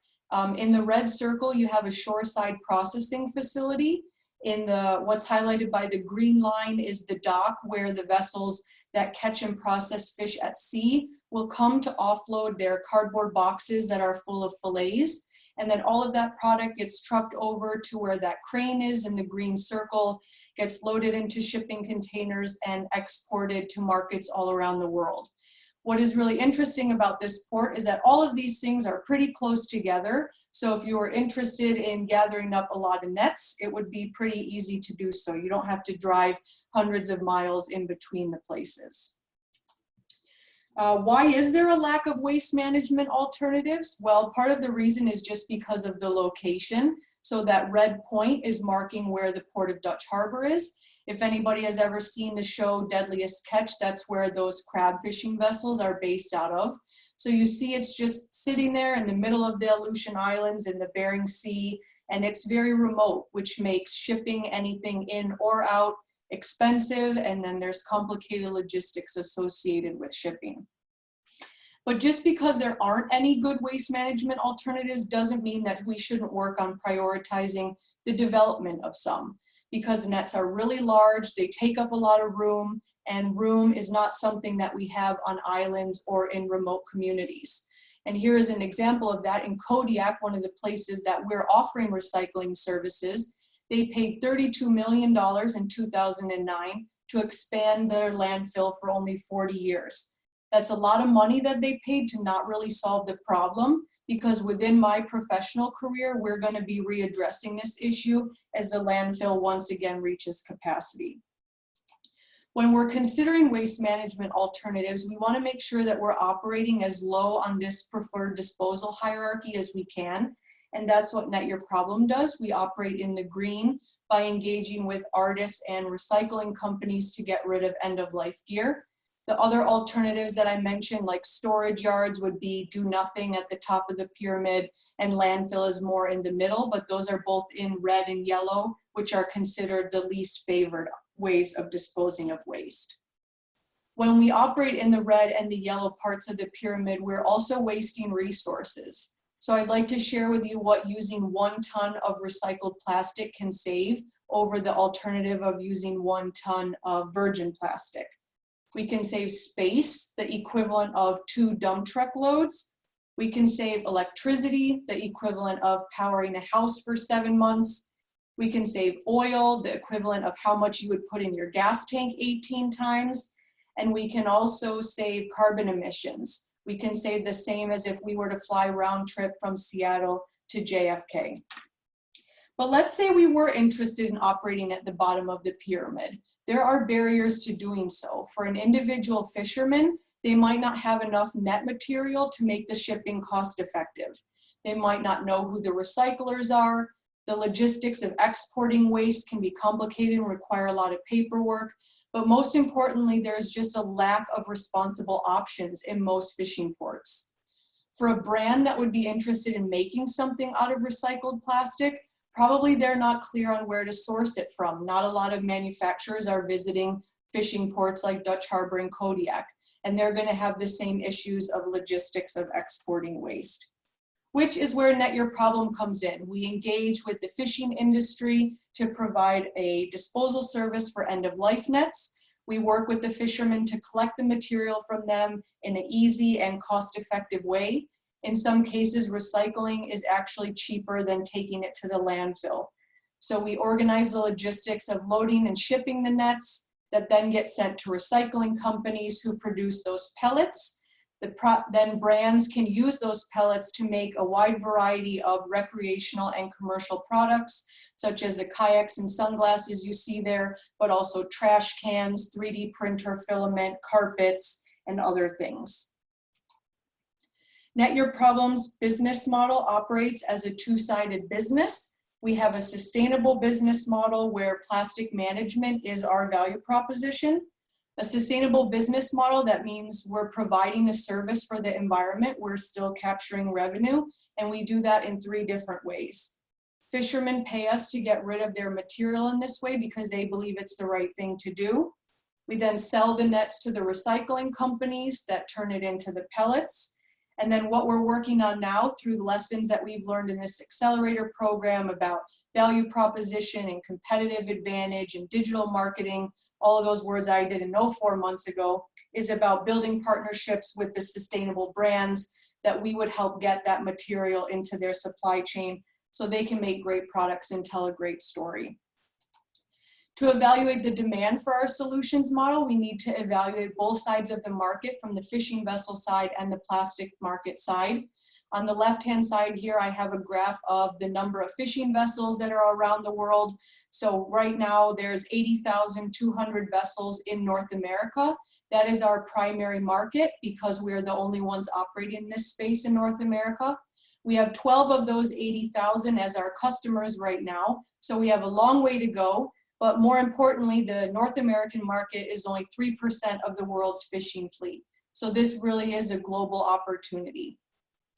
In the red circle, you have a shoreside processing facility. In the what's highlighted by the green line is the dock where the vessels that catch and process fish at sea will come to offload their cardboard boxes that are full of fillets. And then all of that product gets trucked over to where that crane is in the green circle, gets loaded into shipping containers and exported to markets all around the world. What is really interesting about this port is that all of these things are pretty close together. So if you were interested in gathering up a lot of nets, it would be pretty easy to do so. You don't have to drive hundreds of miles in between the places. Why is there a lack of waste management alternatives? Well, part of the reason is just because of the location. So that red point is marking where the port of Dutch Harbor is. If anybody has ever seen the show Deadliest Catch, that's where those crab fishing vessels are based out of. So you see it's just sitting there in the middle of the Aleutian Islands in the Bering Sea, and it's very remote, which makes shipping anything in or out expensive, and then there's complicated logistics associated with shipping. But just because there aren't any good waste management alternatives doesn't mean that we shouldn't work on prioritizing the development of some. Because nets are really large, they take up a lot of room, and room is not something that we have on islands or in remote communities. And here is an example of that in Kodiak, one of the places that we're offering recycling services. They paid $32 million in 2009 to expand their landfill for only 40 years. That's a lot of money that they paid to not really solve the problem, because within my professional career, we're going to be readdressing this issue as the landfill once again reaches capacity. When we're considering waste management alternatives, we want to make sure that we're operating as low on this preferred disposal hierarchy as we can. And that's what Net Your Problem does. We operate in the green by engaging with artists and recycling companies to get rid of end-of-life gear. The other alternatives that I mentioned, like storage yards, would be do nothing at the top of the pyramid, and landfill is more in the middle, but those are both in red and yellow, which are considered the least favored ways of disposing of waste. When we operate in the red and the yellow parts of the pyramid, we're also wasting resources. So I'd like to share with you what using 1 ton of recycled plastic can save over the alternative of using 1 ton of virgin plastic. We can save space, the equivalent of 2 dump truck loads. We can save electricity, the equivalent of powering a house for 7 months. We can save oil, the equivalent of how much you would put in your gas tank 18 times. And we can also save carbon emissions. We can save the same as if we were to fly round trip from Seattle to JFK. But let's say we were interested in operating at the bottom of the pyramid. There are barriers to doing so. For an individual fisherman, they might not have enough net material to make the shipping cost effective. They might not know who the recyclers are. The logistics of exporting waste can be complicated and require a lot of paperwork. But most importantly, there's just a lack of responsible options in most fishing ports. For a brand that would be interested in making something out of recycled plastic, probably they're not clear on where to source it from. Not a lot of manufacturers are visiting fishing ports like Dutch Harbor and Kodiak, and they're going to have the same issues of logistics of exporting waste, which is where Net Your Problem comes in. We engage with the fishing industry to provide a disposal service for end-of-life nets. We work with the fishermen to collect the material from them in an easy and cost-effective way. In some cases, recycling is actually cheaper than taking it to the landfill. So we organize the logistics of loading and shipping the nets that then get sent to recycling companies who produce those pellets. Then brands can use those pellets to make a wide variety of recreational and commercial products, such as the kayaks and sunglasses you see there, but also trash cans, 3D printer filament, carpets, and other things. Net Your Problem's business model operates as a two-sided business. We have a sustainable business model where plastic management is our value proposition. A sustainable business model, that means we're providing a service for the environment, we're still capturing revenue, and we do that in 3 different ways. Fishermen pay us to get rid of their material in this way because they believe it's the right thing to do. We then sell the nets to the recycling companies that turn it into the pellets. And then what we're working on now through the lessons that we've learned in this accelerator program about value proposition and competitive advantage and digital marketing, all of those words I didn't know 4 months ago, is about building partnerships with the sustainable brands that we would help get that material into their supply chain so they can make great products and tell a great story. To evaluate the demand for our solutions model, we need to evaluate both sides of the market, from the fishing vessel side and the plastic market side. On the left-hand side here, I have a graph of the number of fishing vessels that are around the world. So right now there's 80,200 vessels in North America. That is our primary market because we're the only ones operating in this space in North America. We have 12 of those 80,000 as our customers right now. So we have a long way to go. But more importantly, the North American market is only 3% of the world's fishing fleet. So this really is a global opportunity.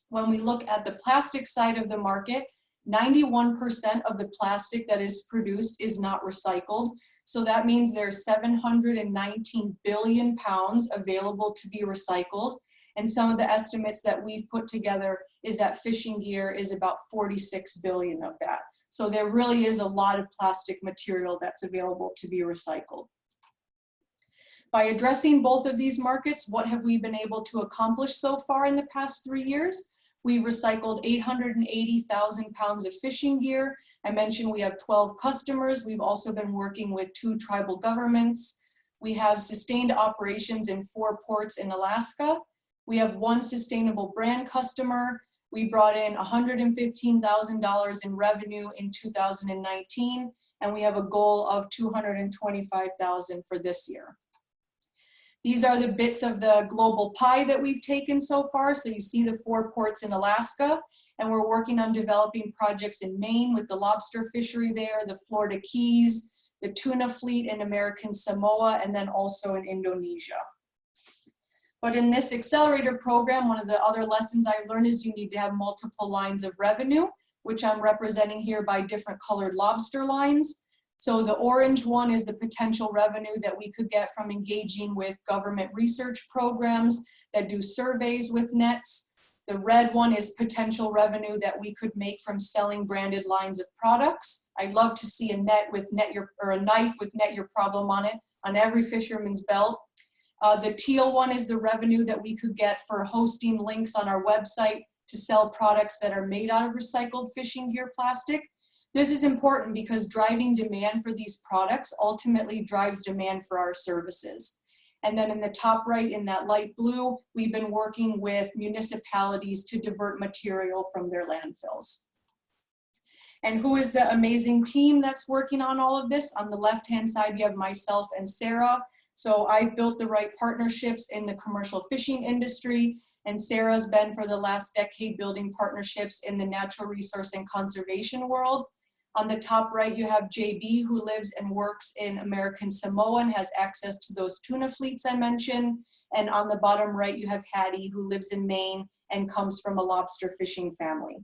When we look at the plastic side of the market, 91% of the plastic that is produced is not recycled. So that means there's 719 billion pounds available to be recycled. And some of the estimates that we've put together is that fishing gear is about 46 billion of that. So there really is a lot of plastic material that's available to be recycled. By addressing both of these markets, what have we been able to accomplish so far in the past 3 years? We've recycled 880,000 pounds of fishing gear. I mentioned we have 12 customers. We've also been working with 2 tribal governments. We have sustained operations in 4 ports in Alaska. We have 1 sustainable brand customer. We brought in $115,000 in revenue in 2019, and we have a goal of $225,000 for this year. These are the bits of the global pie that we've taken so far. So you see the 4 ports in Alaska, and we're working on developing projects in Maine with the lobster fishery there, the Florida Keys, the tuna fleet in American Samoa, and then also in Indonesia. But in this accelerator program, one of the other lessons I've learned is you need to have multiple lines of revenue, which I'm representing here by different colored lobster lines. So the orange one is the potential revenue that we could get from engaging with government research programs that do surveys with nets. The red one is potential revenue that we could make from selling branded lines of products. I'd love to see a net with or a knife with net your problem on it on every fisherman's belt. The teal one is the revenue that we could get for hosting links on our website to sell products that are made out of recycled fishing gear plastic. This is important because driving demand for these products ultimately drives demand for our services. And then in the top right, in that light blue, we've been working with municipalities to divert material from their landfills. And who is the amazing team that's working on all of this? On the left-hand side, you have myself and Sarah. So I've built the right partnerships in the commercial fishing industry, and Sarah's been for the last decade building partnerships in the natural resource and conservation world. On the top right, you have JB, who lives and works in American Samoa and has access to those tuna fleets I mentioned. And on the bottom right, you have Hattie, who lives in Maine and comes from a lobster fishing family.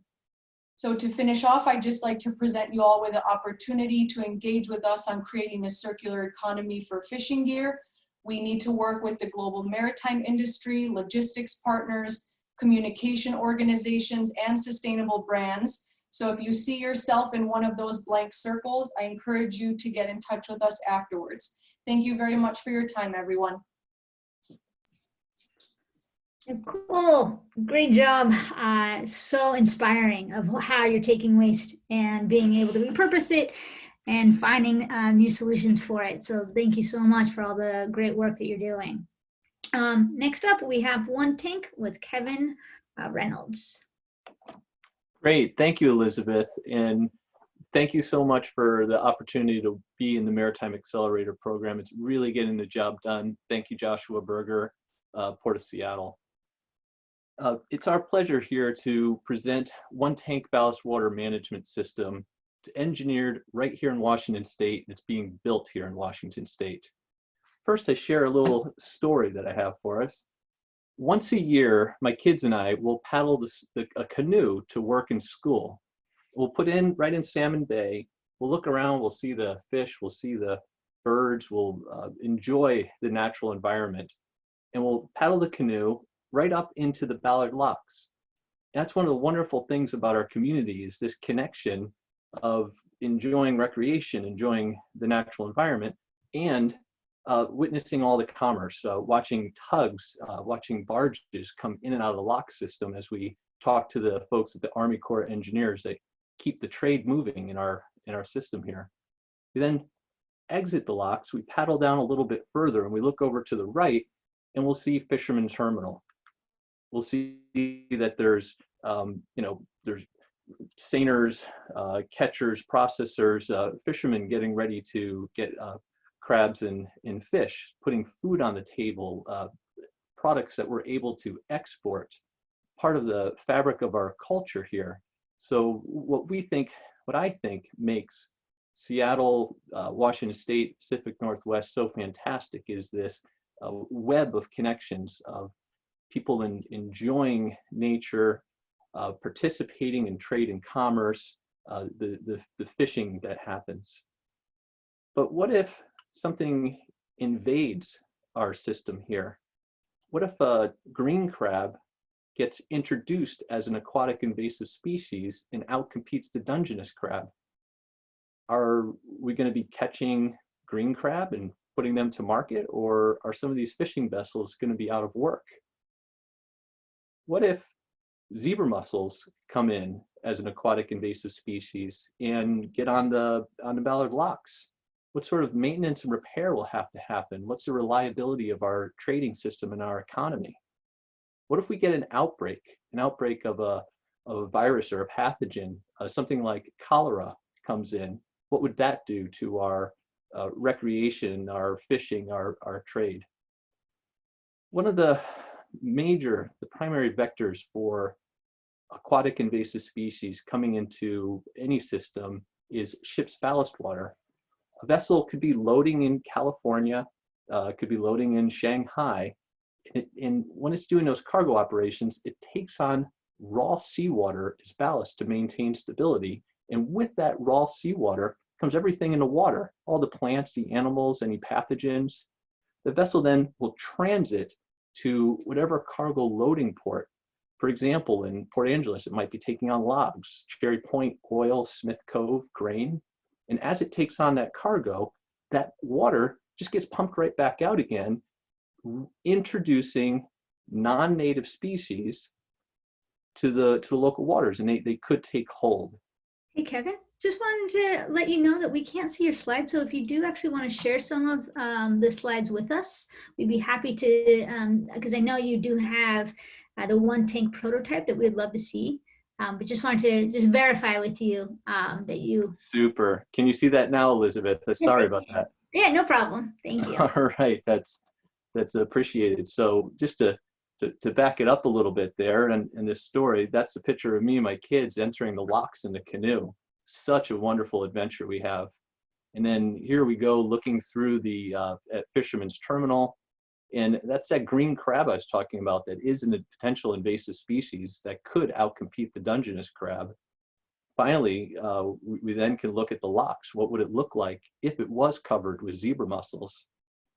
So to finish off, I'd just like to present you all with an opportunity to engage with us on creating a circular economy for fishing gear. We need to work with the global maritime industry, logistics partners, communication organizations, and sustainable brands. So if you see yourself in one of those blank circles, I encourage you to get in touch with us afterwards. Thank you very much for your time, everyone. Cool, great job. So inspiring of how you're taking waste and being able to repurpose it and finding new solutions for it. So thank you so much for all the great work that you're doing. Next up, we have One Tank with Kevin Reynolds. Great, thank you, Elizabeth. And thank you so much for the opportunity to be in the Maritime Accelerator program. It's really getting the job done. Thank you, Joshua Berger, Port of Seattle. It's our pleasure here to present One Tank Ballast Water Management System It's engineered right here in Washington State, and it's being built here in Washington State. First, I share a little story that I have for us. Once a year, my kids and I will paddle a canoe to work and school. We'll put in right in Salmon Bay. We'll look around, we'll see the fish, we'll see the birds, we'll enjoy the natural environment. And we'll paddle the canoe right up into the Ballard Locks. That's one of the wonderful things about our community is this connection of enjoying recreation, enjoying the natural environment, and witnessing all the commerce, watching tugs, watching barges come in and out of the lock system as we talk to the folks at the Army Corps of Engineers that keep the trade moving in our system here. We then exit the locks, we paddle down a little bit further, and we look over to the right, and we'll see Fisherman Terminal. We'll see that there's there's seiners, catchers, processors, fishermen getting ready to get crabs and fish, putting food on the table, products that we're able to export, part of the fabric of our culture here. So what I think makes Seattle, Washington State, Pacific Northwest so fantastic is this web of connections of people enjoying nature, participating in trade and commerce, the fishing that happens. But what if something invades our system here? What if a green crab gets introduced as an aquatic invasive species and outcompetes the Dungeness crab? Are we going to be catching green crab and putting them to market, or are some of these fishing vessels going to be out of work? What if zebra mussels come in as an aquatic invasive species and get on the Ballard Locks? What sort of maintenance and repair will have to happen? What's the reliability of our trading system and our economy? What if we get an outbreak of a virus or a pathogen, something like cholera comes in? What would that do to our recreation, our fishing, our trade? One of the primary vectors for aquatic invasive species coming into any system is ship's ballast water. A vessel could be loading in California, could be loading in Shanghai, and when it's doing those cargo operations, it takes on raw seawater as ballast to maintain stability. And with that raw seawater comes everything in the water, all the plants, the animals, any pathogens. The vessel then will transit to whatever cargo loading port. For example, in Port Angeles, it might be taking on logs, Cherry Point, oil, Smith Cove, grain. And as it takes on that cargo, that water just gets pumped right back out again, introducing non-native species to the local waters, and they could take hold. Hey, Kevin, just wanted to let you know that we can't see your slides. So if you do actually want to share some of the slides with us, we'd be happy to, because I know you do have the one tank prototype that we'd love to see. But just wanted to verify with you that you. Super. Can you see that now, Elizabeth? Sorry about that. Yeah, no problem. Thank you. All right, that's appreciated. So just to back it up a little bit there, and this story, that's the picture of me and my kids entering the locks in the canoe. Such a wonderful adventure we have. And then here we go looking through at Fisherman's Terminal. And that's that green crab I was talking about that is a potential invasive species that could outcompete the Dungeness crab. Finally, we then can look at the locks. What would it look like if it was covered with zebra mussels?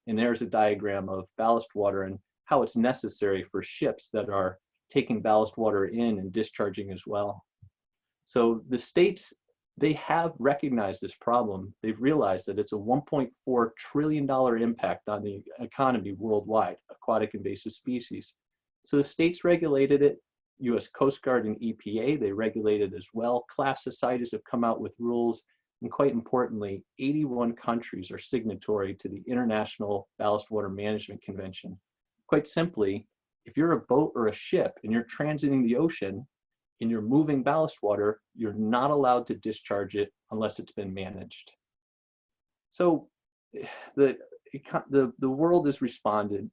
And there's a diagram of ballast water and how it's necessary for ships that are taking ballast water in and discharging as well. So the states, they have recognized this problem. They've realized that it's a $1.4 trillion impact on the economy worldwide, aquatic invasive species. So the states regulated it, US Coast Guard and EPA, they regulated as well. Class societies have come out with rules, and quite importantly, 81 countries are signatory to the International Ballast Water Management Convention. Quite simply, if you're a boat or a ship and you're transiting the ocean, and you're moving ballast water, you're not allowed to discharge it unless it's been managed. So the world has responded.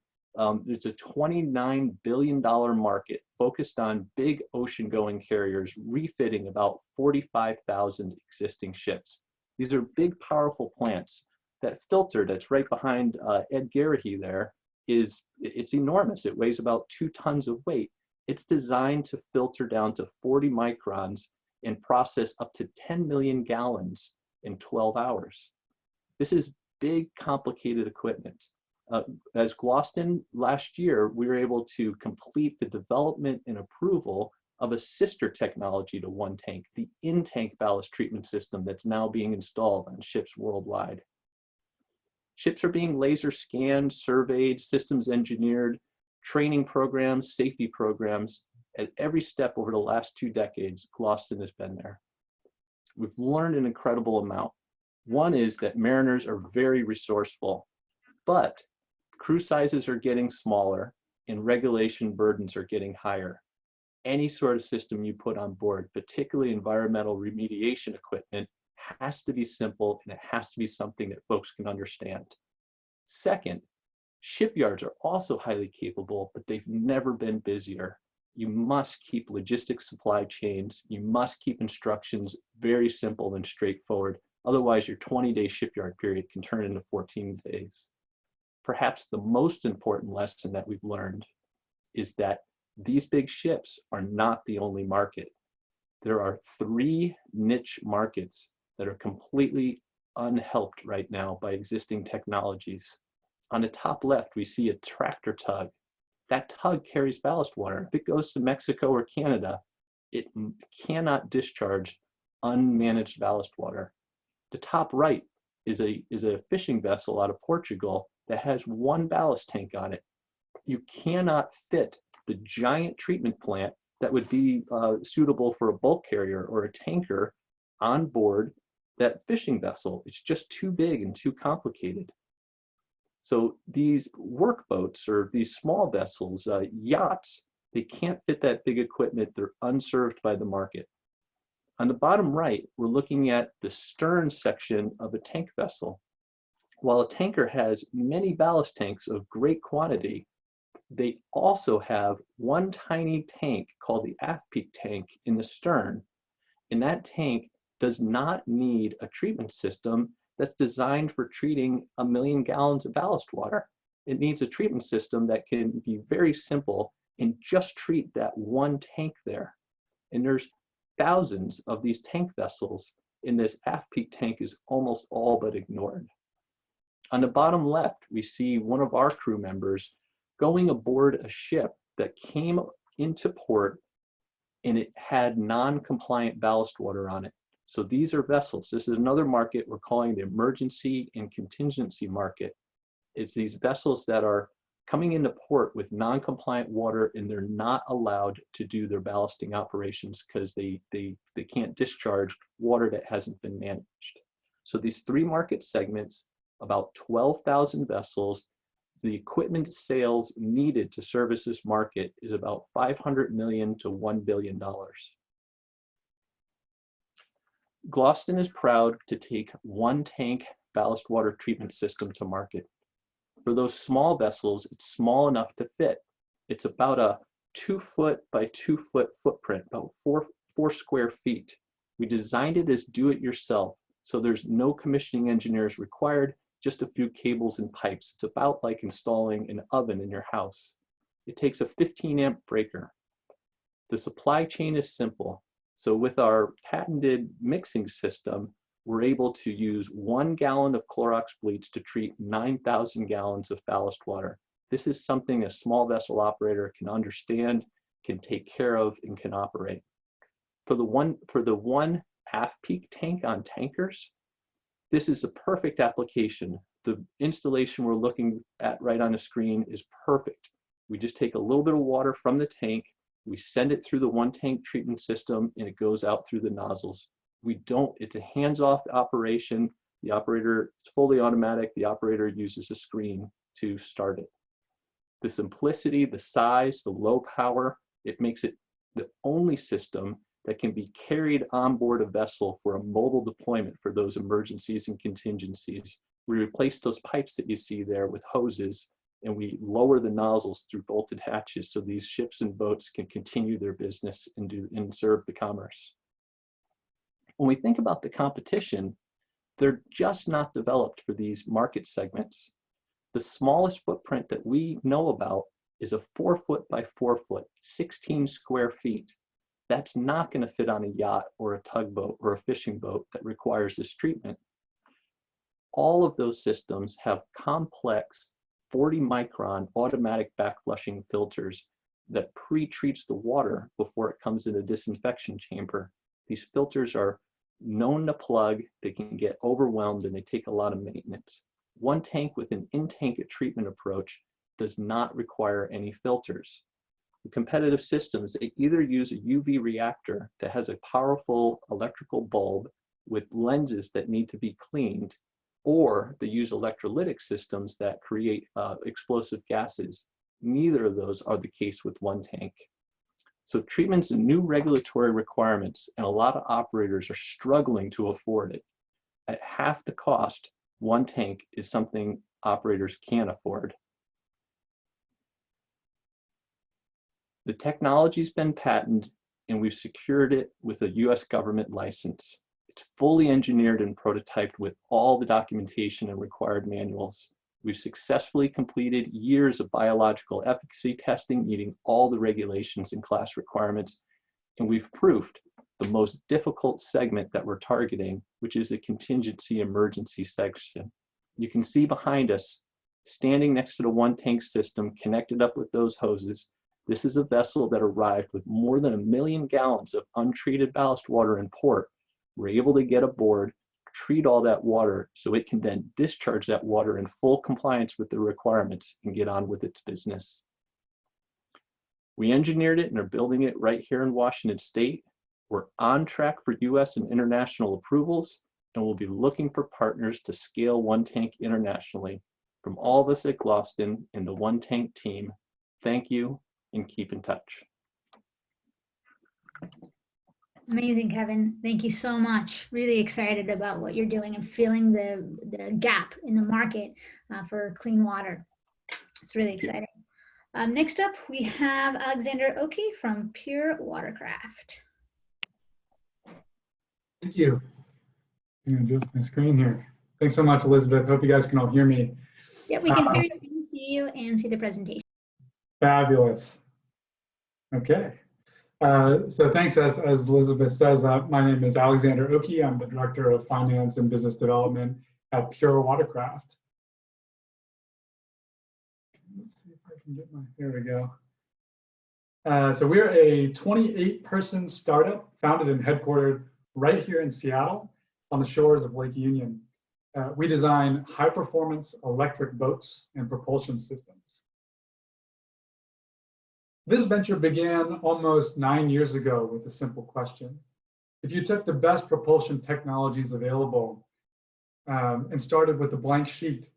It's a $29 billion market focused on big ocean-going carriers refitting about 45,000 existing ships. These are big, powerful plants. That filter that's right behind Ed Garrahy there it's enormous. It weighs about 2 tons of weight. It's designed to filter down to 40 microns and process up to 10 million gallons in 12 hours. This is big, complicated equipment. As Gloston last year, we were able to complete the development and approval of a sister technology to One Tank, the in-tank ballast treatment system that's now being installed on ships worldwide. Ships are being laser scanned, surveyed, systems engineered, training programs, safety programs. At every step over the last 2 decades, Gloston has been there. We've learned an incredible amount. One is that mariners are very resourceful, but crew sizes are getting smaller and regulation burdens are getting higher. Any sort of system you put on board, particularly environmental remediation equipment, has to be simple and it has to be something that folks can understand. Second, shipyards are also highly capable, but they've never been busier. You must keep logistics supply chains. You must keep instructions very simple and straightforward. Otherwise, your 20-day shipyard period can turn into 14 days. Perhaps the most important lesson that we've learned is that these big ships are not the only market. There are 3 niche markets that are completely unhelped right now by existing technologies. On the top left, we see a tractor tug. That tug carries ballast water. If it goes to Mexico or Canada, it cannot discharge unmanaged ballast water. The top right is a fishing vessel out of Portugal that has 1 ballast tank on it. You cannot fit the giant treatment plant that would be suitable for a bulk carrier or a tanker on board that fishing vessel. It's just too big and too complicated. So these workboats or these small vessels, yachts, they can't fit that big equipment. They're unserved by the market. On the bottom right, we're looking at the stern section of a tank vessel. While a tanker has many ballast tanks of great quantity, they also have one tiny tank called the aft peak tank in the stern. And that tank does not need a treatment system that's designed for treating 1 million gallons of ballast water. It needs a treatment system that can be very simple and just treat that one tank there. And there's thousands of these tank vessels, and this aft peak tank is almost all but ignored. On the bottom left, we see one of our crew members going aboard a ship that came into port and it had non-compliant ballast water on it. So these are vessels. This is another market we're calling the emergency and contingency market. It's these vessels that are coming into port with non-compliant water and they're not allowed to do their ballasting operations because they can't discharge water that hasn't been managed. So these 3 market segments, about 12,000 vessels, the equipment sales needed to service this market is about $500 million to $1 billion. Gloston is proud to take one tank ballast water treatment system to market. For those small vessels, it's small enough to fit. It's about a 2 foot by 2 foot footprint, about 4 square feet. We designed it as do-it-yourself, so there's no commissioning engineers required, just a few cables and pipes. It's about like installing an oven in your house. It takes a 15 amp breaker. The supply chain is simple. So with our patented mixing system, we're able to use 1 gallon of Clorox bleach to treat 9,000 gallons of ballast water. This is something a small vessel operator can understand, can take care of, and can operate. For the one aft peak tank on tankers, this is a perfect application. The installation we're looking at right on the screen is perfect. We just take a little bit of water from the tank, we send it through the one tank treatment system, and it goes out through the nozzles. It's a hands-off operation. The operator, it's fully automatic. The operator uses a screen to start it. The simplicity, the size, the low power, it makes it the only system that can be carried on board a vessel for a mobile deployment for those emergencies and contingencies. We replace those pipes that you see there with hoses and we lower the nozzles through bolted hatches so these ships and boats can continue their business and serve the commerce. When we think about the competition, they're just not developed for these market segments. The smallest footprint that we know about is a 4 foot by 4 foot, 16 square feet. That's not going to fit on a yacht or a tugboat or a fishing boat that requires this treatment. All of those systems have complex 40 micron automatic backflushing filters that pre-treats the water before it comes in a disinfection chamber. These filters are known to plug, they can get overwhelmed, and they take a lot of maintenance. One tank with an in-tank treatment approach does not require any filters. The competitive systems, they either use a UV reactor that has a powerful electrical bulb with lenses that need to be cleaned, or they use electrolytic systems that create explosive gases. Neither of those are the case with one tank. So treatment's a new regulatory requirements, and a lot of operators are struggling to afford it. At half the cost, one tank is something operators can't afford. The technology's been patented, and we've secured it with a US government license. It's fully engineered and prototyped with all the documentation and required manuals. We've successfully completed years of biological efficacy testing, meeting all the regulations and class requirements, and we've proved the most difficult segment that we're targeting, which is the contingency emergency section. You can see behind us, standing next to the one tank system connected up with those hoses, this is a vessel that arrived with more than 1 million gallons of untreated ballast water in port. We're able to get aboard, treat all that water so it can then discharge that water in full compliance with the requirements and get on with its business. We engineered it and are building it right here in Washington State. We're on track for US and international approvals, and we'll be looking for partners to scale one tank internationally. From all of us at Gloston and the one tank team, thank you and keep in touch. Amazing, Kevin. Thank you so much. Really excited about what you're doing and feeling the gap in the market for clean water. It's really exciting. Next up, we have Alexander Oki from Pure Watercraft. Thank you. I'm going to adjust my screen here. Thanks so much, Elizabeth. Hope you guys can all hear me. Yeah, we can hear you, see you, and see the presentation. Fabulous. Okay. So thanks, as Elizabeth says, my name is Alexander Oki. I'm the Director of Finance and Business Development at Pure Watercraft. Let's see if I can get my, there we go. So we're a 28-person startup founded and headquartered right here in Seattle on the shores of Lake Union. We design high-performance electric boats and propulsion systems. This venture began almost 9 years ago with a simple question. If you took the best propulsion technologies available and started with a blank sheet,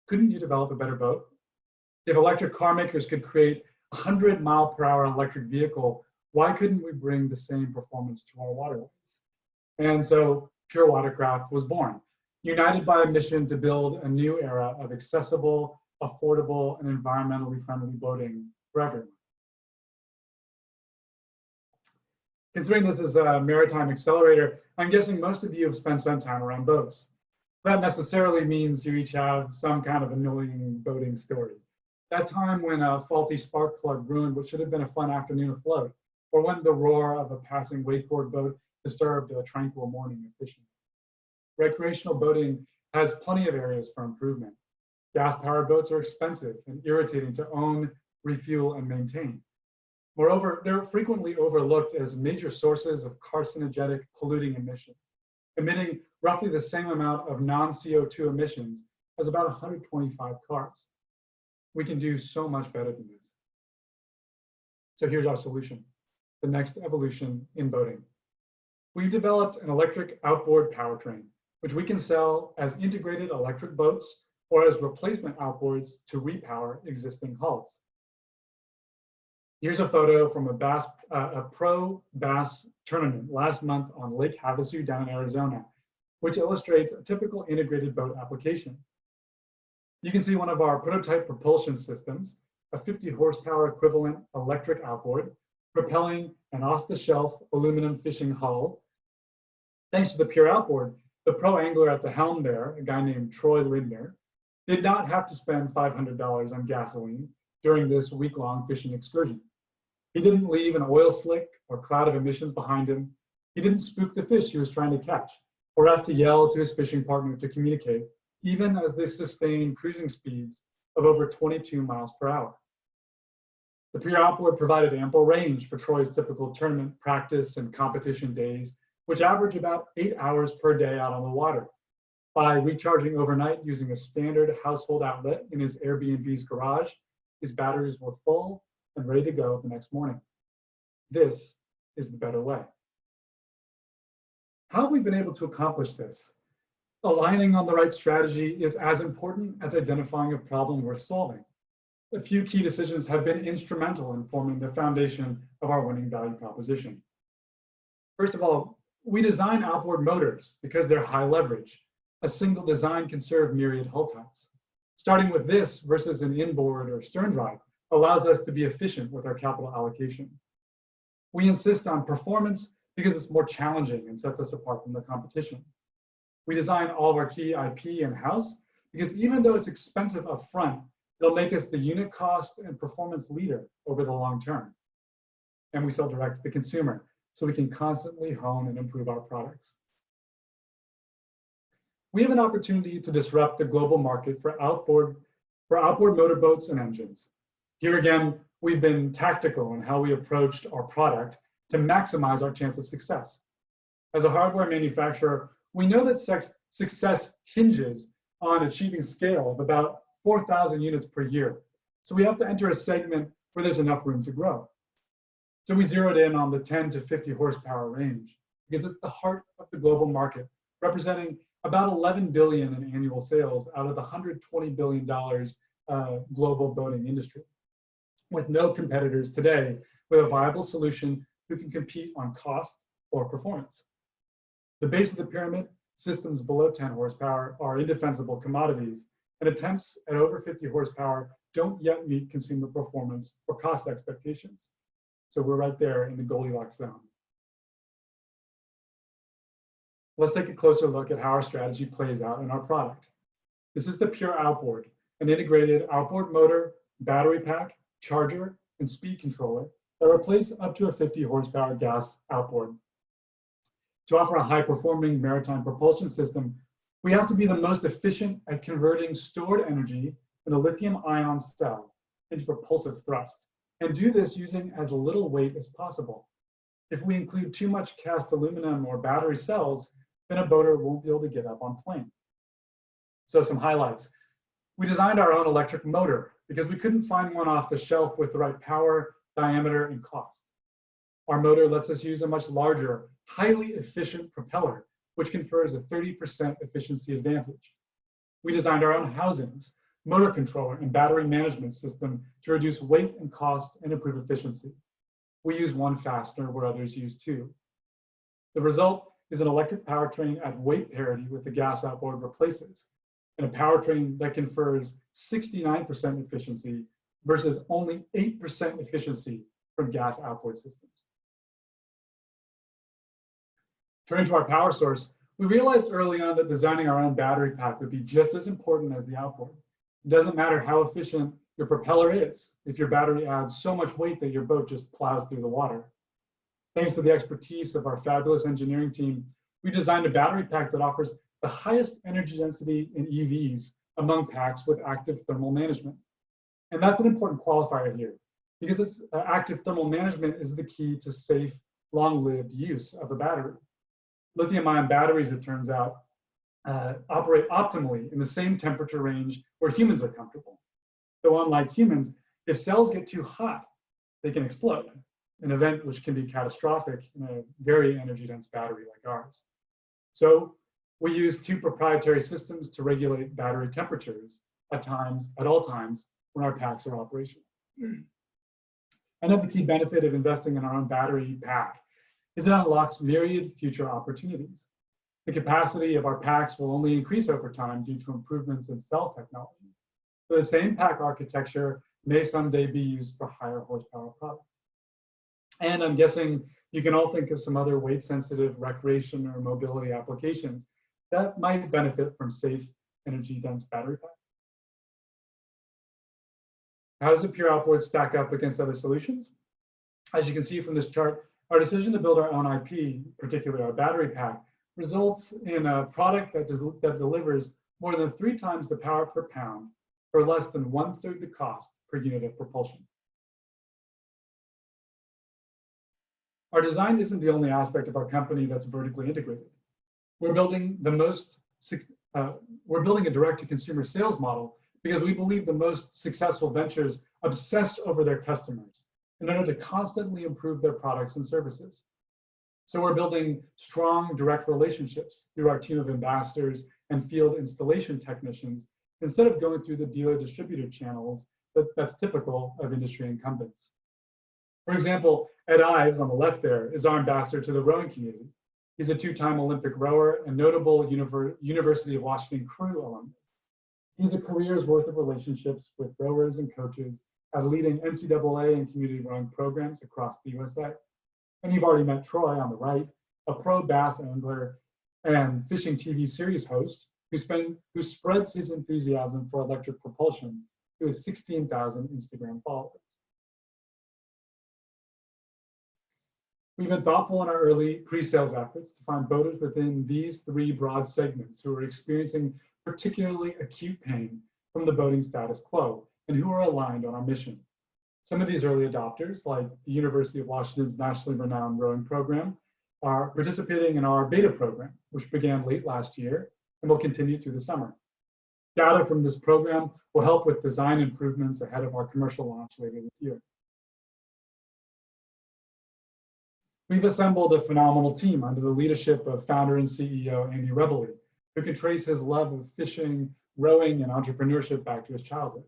couldn't you develop a better boat? If electric car makers could create a 100-mile-per-hour electric vehicle, why couldn't we bring the same performance to our waterways? And so Pure Watercraft was born, united by a mission to build a new era of accessible, affordable, and environmentally friendly boating for everyone. Considering this is a maritime accelerator, I'm guessing most of you have spent some time around boats. That necessarily means you each have some kind of annoying boating story. That time when a faulty spark plug ruined what should have been a fun afternoon afloat, or when the roar of a passing wakeboard boat disturbed a tranquil morning of fishing. Recreational boating has plenty of areas for improvement. Gas-powered boats are expensive and irritating to own, refuel, and maintain. Moreover, they're frequently overlooked as major sources of carcinogenic polluting emissions, emitting roughly the same amount of non-CO2 emissions as about 125 cars. We can do so much better than this. So here's our solution, the next evolution in boating. We've developed an electric outboard powertrain, which we can sell as integrated electric boats or as replacement outboards to repower existing hulls. Here's a photo from a pro bass tournament last month on Lake Havasu down in Arizona, which illustrates a typical integrated boat application. You can see one of our prototype propulsion systems, a 50 horsepower equivalent electric outboard, propelling an off-the-shelf aluminum fishing hull. Thanks to the Pure Outboard, the pro angler at the helm there, a guy named Troy Lindner, did not have to spend $500 on gasoline during this week-long fishing excursion. He didn't leave an oil slick or cloud of emissions behind him. He didn't spook the fish he was trying to catch or have to yell to his fishing partner to communicate, even as they sustained cruising speeds of over 22 miles per hour. The Pure Outboard provided ample range for Troy's typical tournament practice and competition days, which average about 8 hours per day out on the water. By recharging overnight using a standard household outlet in his Airbnb's garage, his batteries were full and ready to go the next morning. This is the better way. How have we been able to accomplish this? Aligning on the right strategy is as important as identifying a problem worth solving. A few key decisions have been instrumental in forming the foundation of our winning value proposition. First of all, we design outboard motors because they're high leverage. A single design can serve myriad hull types. Starting with this versus an inboard or stern drive allows us to be efficient with our capital allocation. We insist on performance because it's more challenging and sets us apart from the competition. We design all of our key IP in-house because even though it's expensive up front, it'll make us the unit cost and performance leader over the long term. And we sell direct to the consumer, so we can constantly hone and improve our products. We have an opportunity to disrupt the global market for outboard motorboats and engines. Here again, we've been tactical in how we approached our product to maximize our chance of success. As a hardware manufacturer, we know that success hinges on achieving scale of about 4,000 units per year. So we have to enter a segment where there's enough room to grow. So we zeroed in on the 10 to 50 horsepower range because it's the heart of the global market, representing about 11 billion in annual sales out of the $120 billion global boating industry, with no competitors today with a viable solution who can compete on cost or performance. The base of the pyramid, systems below 10 horsepower, are indefensible commodities, and attempts at over 50 horsepower don't yet meet consumer performance or cost expectations. So we're right there in the Goldilocks zone. Let's take a closer look at how our strategy plays out in our product. This is the Pure Outboard, an integrated outboard motor, battery pack, charger, and speed controller that replace up to a 50 horsepower gas outboard. To offer a high-performing maritime propulsion system, we have to be the most efficient at converting stored energy in a lithium-ion cell into propulsive thrust, and do this using as little weight as possible. If we include too much cast aluminum or battery cells, then a boater won't be able to get up on plane. So some highlights. We designed our own electric motor because we couldn't find one off the shelf with the right power, diameter, and cost. Our motor lets us use a much larger, highly efficient propeller, which confers a 30% efficiency advantage. We designed our own housings, motor controller, and battery management system to reduce weight and cost and improve efficiency. We use one fastener where others use two. The result is an electric powertrain at weight parity with the gas outboard replaces, and a powertrain that confers 69% efficiency versus only 8% efficiency from gas outboard systems. Turning to our power source, we realized early on that designing our own battery pack would be just as important as the outboard. It doesn't matter how efficient your propeller is if your battery adds so much weight that your boat just plows through the water. Thanks to the expertise of our fabulous engineering team, we designed a battery pack that offers the highest energy density in EVs among packs with active thermal management. And that's an important qualifier here, because this active thermal management is the key to safe, long-lived use of a battery. Lithium-ion batteries, it turns out, operate optimally in the same temperature range where humans are comfortable. Though unlike humans, if cells get too hot, they can explode, an event which can be catastrophic in a very energy-dense battery like ours. So we use two proprietary systems to regulate battery temperatures at all times when our packs are operational. Another key benefit of investing in our own battery pack is it unlocks myriad future opportunities. The capacity of our packs will only increase over time due to improvements in cell technology. So the same pack architecture may someday be used for higher horsepower products. And I'm guessing you can all think of some other weight-sensitive recreation or mobility applications that might benefit from safe, energy-dense battery packs. How does the Pure Outboard stack up against other solutions? As you can see from this chart, our decision to build our own IP, particularly our battery pack, results in a product that delivers more than 3 times the power per pound for less than 1/3 the cost per unit of propulsion. Our design isn't the only aspect of our company that's vertically integrated. We're building a direct-to-consumer sales model because we believe the most successful ventures obsess over their customers in order to constantly improve their products and services. So we're building strong direct relationships through our team of ambassadors and field installation technicians instead of going through the dealer distributor channels that's typical of industry incumbents. For example, Ed Ives on the left there is our ambassador to the rowing community. He's a 2-time Olympic rower and notable University of Washington crew alumnus. He's a career's worth of relationships with rowers and coaches at leading NCAA and community rowing programs across the USA. And you've already met Troy on the right, a pro bass angler and fishing TV series host who spreads his enthusiasm for electric propulsion to his 16,000 Instagram followers. We've been thoughtful in our early pre-sales efforts to find boaters within these 3 broad segments who are experiencing particularly acute pain from the boating status quo and who are aligned on our mission. Some of these early adopters, like the University of Washington's nationally renowned rowing program, are participating in our beta program, which began late last year and will continue through the summer. Data from this program will help with design improvements ahead of our commercial launch later this year. We've assembled a phenomenal team under the leadership of founder and CEO Andy Rebele, who can trace his love of fishing, rowing, and entrepreneurship back to his childhood.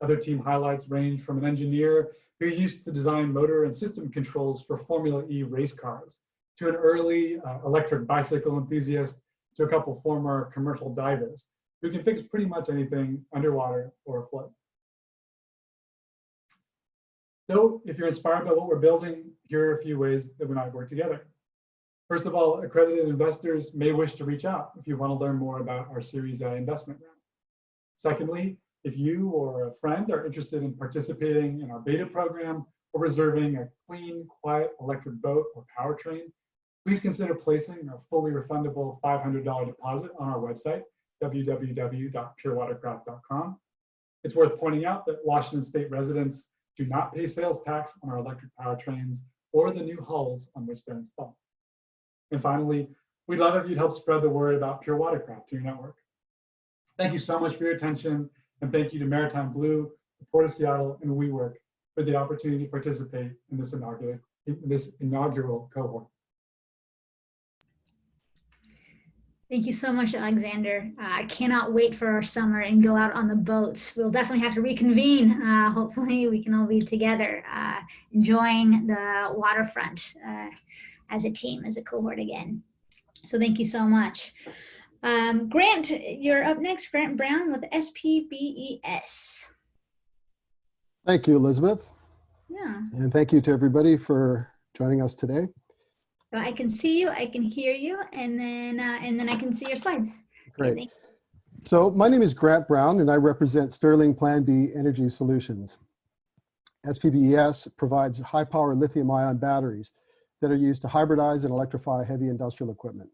Other team highlights range from an engineer who used to design motor and system controls for Formula E race cars, to an early electric bicycle enthusiast, to a couple former commercial divers who can fix pretty much anything underwater or afloat. So if you're inspired by what we're building, here are a few ways that we might work together. First of all, accredited investors may wish to reach out if you want to learn more about our Series A investment round. Secondly, if you or a friend are interested in participating in our beta program or reserving a clean, quiet electric boat or powertrain, please consider placing a fully refundable $500 deposit on our website, www.purewatercraft.com. It's worth pointing out that Washington State residents do not pay sales tax on our electric powertrains or the new hulls on which they're installed. And finally, we'd love if you'd help spread the word about Pure Watercraft to your network. Thank you so much for your attention, and thank you to Maritime Blue, the Port of Seattle, and WeWork for the opportunity to participate in this inaugural cohort. Thank you so much, Alexander. I cannot wait for our summer and go out on the boats. We'll definitely have to reconvene. Hopefully we can all be together, enjoying the waterfront as a team, as a cohort again. So thank you so much. Grant, you're up next. Grant Brown with SPBES. Thank you, Elizabeth. Yeah. And thank you to everybody for joining us today. So I can see you, I can hear you, and then I can see your slides. Great. Okay, So my name is Grant Brown, and I represent Sterling Plan B Energy Solutions. SPBES provides high-power lithium-ion batteries that are used to hybridize and electrify heavy industrial equipment.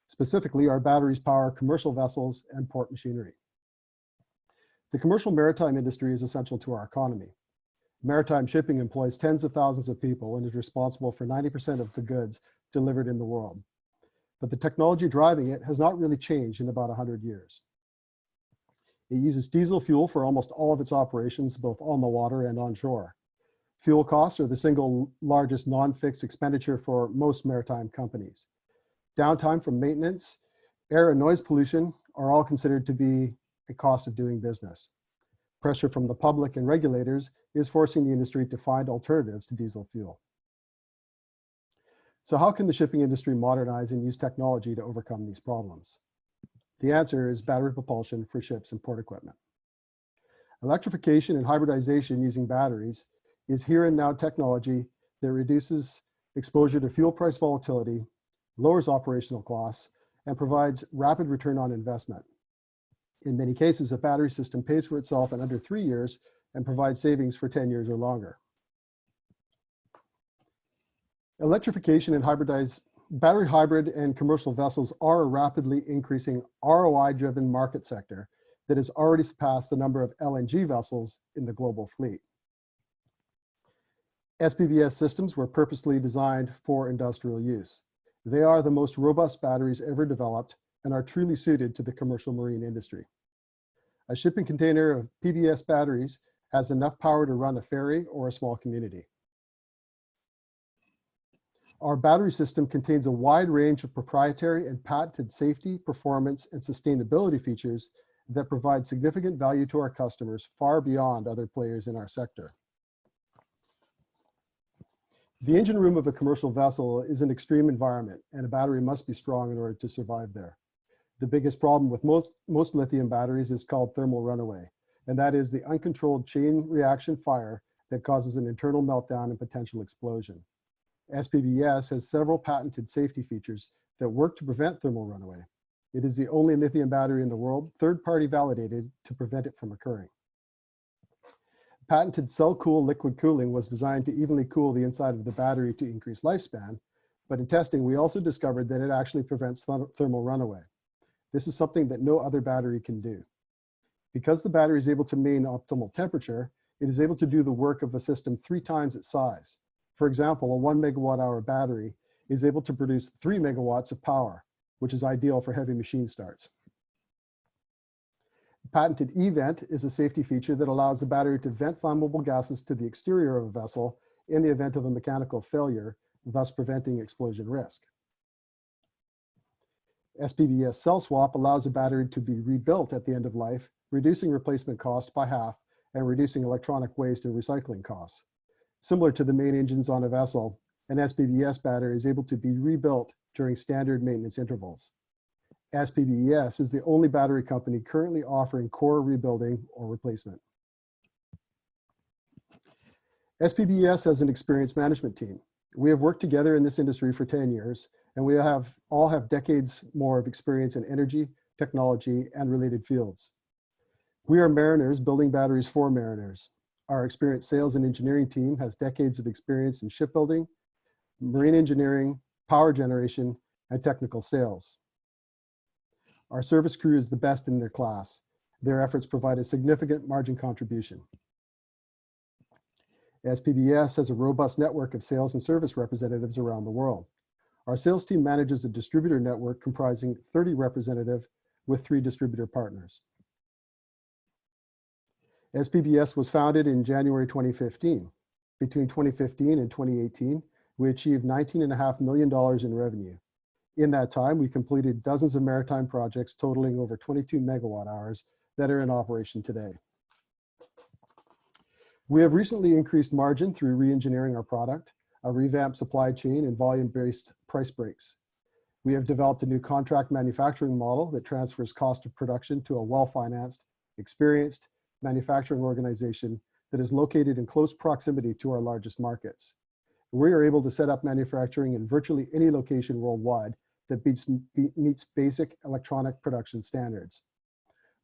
Specifically, our batteries power commercial vessels and port machinery. The commercial maritime industry is essential to our economy. Maritime shipping employs tens of thousands of people and is responsible for 90% of the goods delivered in the world. But the technology driving it has not really changed in about 100 years. It uses diesel fuel for almost all of its operations, both on the water and on shore. Fuel costs are the single largest non-fixed expenditure for most maritime companies. Downtime from maintenance, air and noise pollution are all considered to be a cost of doing business. Pressure from the public and regulators is forcing the industry to find alternatives to diesel fuel. So how can the shipping industry modernize and use technology to overcome these problems? The answer is battery propulsion for ships and port equipment. Electrification and hybridization using batteries is here and now technology that reduces exposure to fuel price volatility, lowers operational costs, and provides rapid return on investment. In many cases, a battery system pays for itself in under 3 years and provides savings for 10 years or longer. Electrification and battery hybrid and commercial vessels are a rapidly increasing ROI-driven market sector that has already surpassed the number of LNG vessels in the global fleet. SPVS systems were purposely designed for industrial use. They are the most robust batteries ever developed and are truly suited to the commercial marine industry. A shipping container of PBS batteries has enough power to run a ferry or a small community. Our battery system contains a wide range of proprietary and patented safety, performance, and sustainability features that provide significant value to our customers far beyond other players in our sector. The engine room of a commercial vessel is an extreme environment, and a battery must be strong in order to survive there. The biggest problem with most lithium batteries is called thermal runaway, and that is the uncontrolled chain reaction fire that causes an internal meltdown and potential explosion. SPVS has several patented safety features that work to prevent thermal runaway. It is the only lithium battery in the world, third-party validated, to prevent it from occurring. Patented cell-cool liquid cooling was designed to evenly cool the inside of the battery to increase lifespan, but in testing, we also discovered that it actually prevents thermal runaway. This is something that no other battery can do. Because the battery is able to maintain optimal temperature, it is able to do the work of a system 3 times its size. For example, a 1 megawatt-hour battery is able to produce 3 megawatts of power, which is ideal for heavy machine starts. Patented e-vent is a safety feature that allows the battery to vent flammable gases to the exterior of a vessel in the event of a mechanical failure, thus preventing explosion risk. SPVS cell swap allows a battery to be rebuilt at the end of life, reducing replacement cost by half and reducing electronic waste and recycling costs. Similar to the main engines on a vessel, an SPVS battery is able to be rebuilt during standard maintenance intervals. SPVS is the only battery company currently offering core rebuilding or replacement. SPVS has an experienced management team. We have worked together in this industry for 10 years, and we all have decades more of experience in energy, technology, and related fields. We are mariners building batteries for mariners. Our experienced sales and engineering team has decades of experience in shipbuilding, marine engineering, power generation, and technical sales. Our service crew is the best in their class. Their efforts provide a significant margin contribution. SPVS has a robust network of sales and service representatives around the world. Our sales team manages a distributor network comprising 30 representatives with 3 distributor partners. SPVS was founded in January 2015. Between 2015 and 2018, we achieved $19.5 million in revenue. In that time, we completed dozens of maritime projects totaling over 22 megawatt hours that are in operation today. We have recently increased margin through re-engineering our product, a revamped supply chain, and volume-based price breaks. We have developed a new contract manufacturing model that transfers cost of production to a well-financed, experienced manufacturing organization that is located in close proximity to our largest markets. We are able to set up manufacturing in virtually any location worldwide that meets basic electronic production standards.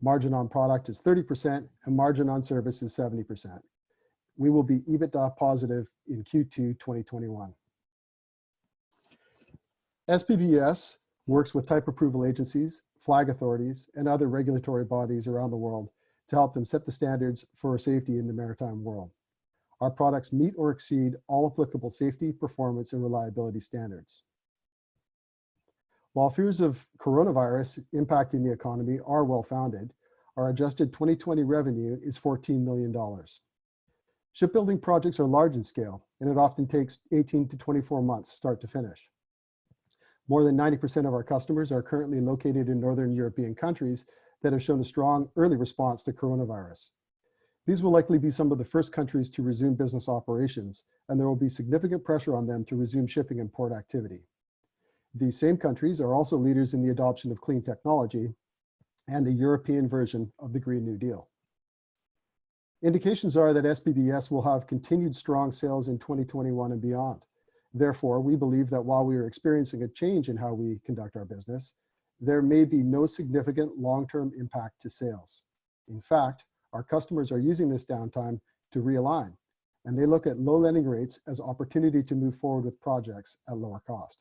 Margin on product is 30% and margin on service is 70%. We will be EBITDA positive in Q2 2021. SPVS works with type approval agencies, flag authorities, and other regulatory bodies around the world to help them set the standards for safety in the maritime world. Our products meet or exceed all applicable safety, performance, and reliability standards. While fears of coronavirus impacting the economy are well-founded, our adjusted 2020 revenue is $14 million. Shipbuilding projects are large in scale, and it often takes 18 to 24 months start to finish. More than 90% of our customers are currently located in Northern European countries that have shown a strong early response to coronavirus. These will likely be some of the first countries to resume business operations, and there will be significant pressure on them to resume shipping and port activity. These same countries are also leaders in the adoption of clean technology and the European version of the Green New Deal. Indications are that SPBS will have continued strong sales in 2021 and beyond. Therefore, we believe that while we are experiencing a change in how we conduct our business, there may be no significant long-term impact to sales. In fact, our customers are using this downtime to realign, and they look at low lending rates as opportunity to move forward with projects at lower cost.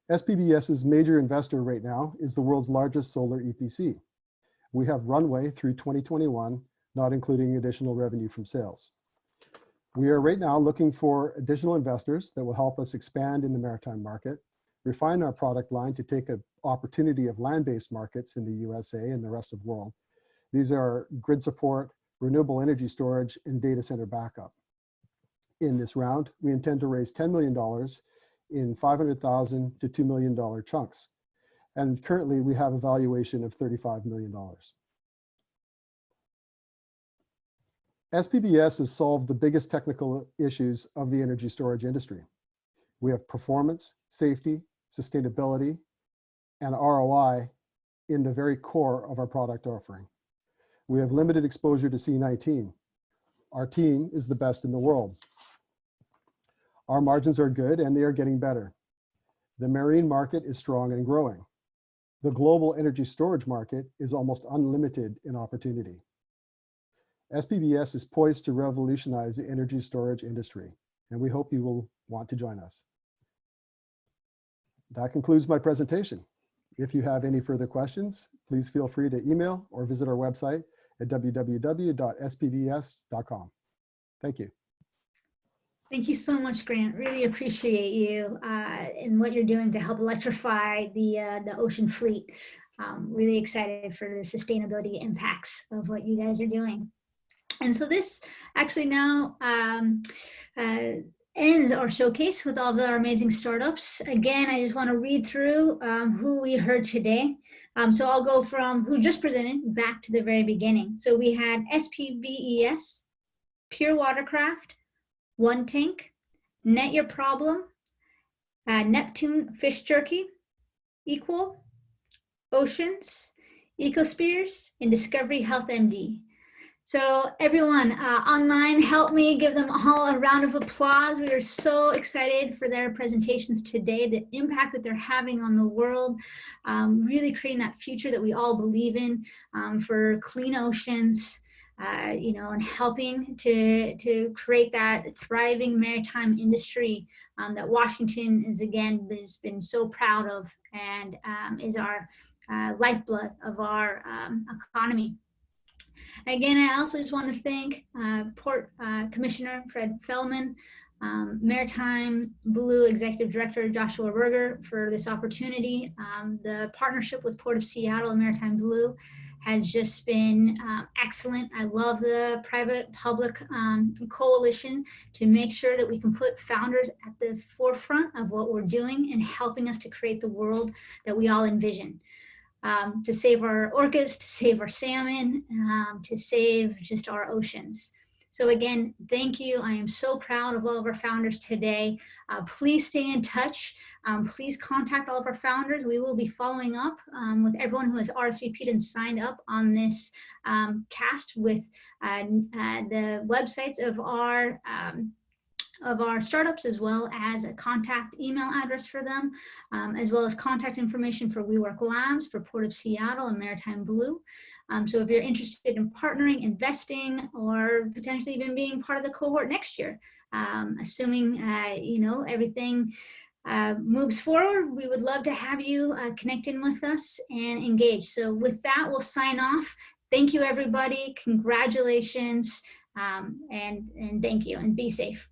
SPBS's major investor right now is the world's largest solar EPC. We have runway through 2021, not including additional revenue from sales. We are right now looking for additional investors that will help us expand in the maritime market, refine our product line to take an opportunity of land-based markets in the USA and the rest of the world. These are grid support, renewable energy storage, and data center backup. In this round, we intend to raise $10 million in $500,000 to $2 million chunks. And currently we have a valuation of $35 million. SPBS has solved the biggest technical issues of the energy storage industry. We have performance, safety, sustainability, and ROI in the very core of our product offering. We have limited exposure to C19. Our team is the best in the world. Our margins are good and they are getting better. The marine market is strong and growing. The global energy storage market is almost unlimited in opportunity. SPBS is poised to revolutionize the energy storage industry, and we hope you will want to join us. That concludes my presentation. If you have any further questions, please feel free to email or visit our website at www.spbs.com. Thank you. Thank you so much, Grant. Really appreciate you and what you're doing to help electrify the ocean fleet. Really excited for the sustainability impacts of what you guys are doing. And so this actually now ends our showcase with all of our amazing startups. Again, I just want to read through who we heard today. So I'll go from who just presented back to the very beginning. So we had SPBES, Pure Watercraft, One Tank, Net Your Problem, Neptune Fish Jerky, Equal, Oceans, Ecospheres, and Discovery Health MD. So everyone online, help me give them all a round of applause. We are so excited for their presentations today, the impact that they're having on the world, really creating that future that we all believe in for clean oceans, you know, and helping to create that thriving maritime industry that Washington has been so proud of and is our lifeblood of our economy. Again, I also just want to thank Port Commissioner Fred Fellman, Maritime Blue Executive Director Joshua Berger for this opportunity. The partnership with Port of Seattle and Maritime Blue has just been excellent. I love the private-public coalition to make sure that we can put founders at the forefront of what we're doing and helping us to create the world that we all envision. To save our orcas, to save our salmon, to save just our oceans. So again, thank you. I am so proud of all of our founders today. Please stay in touch. Please contact all of our founders. We will be following up with everyone who has RSVP'd and signed up on this cast with the websites of our startups, as well as a contact email address for them, as well as contact information for WeWork Labs, for Port of Seattle and Maritime Blue. So if you're interested in partnering, investing, or potentially even being part of the cohort next year, assuming you know, everything moves forward, we would love to have you connect in with us and engage. So with that, we'll sign off. Thank you, everybody. Congratulations, and thank you, and be safe.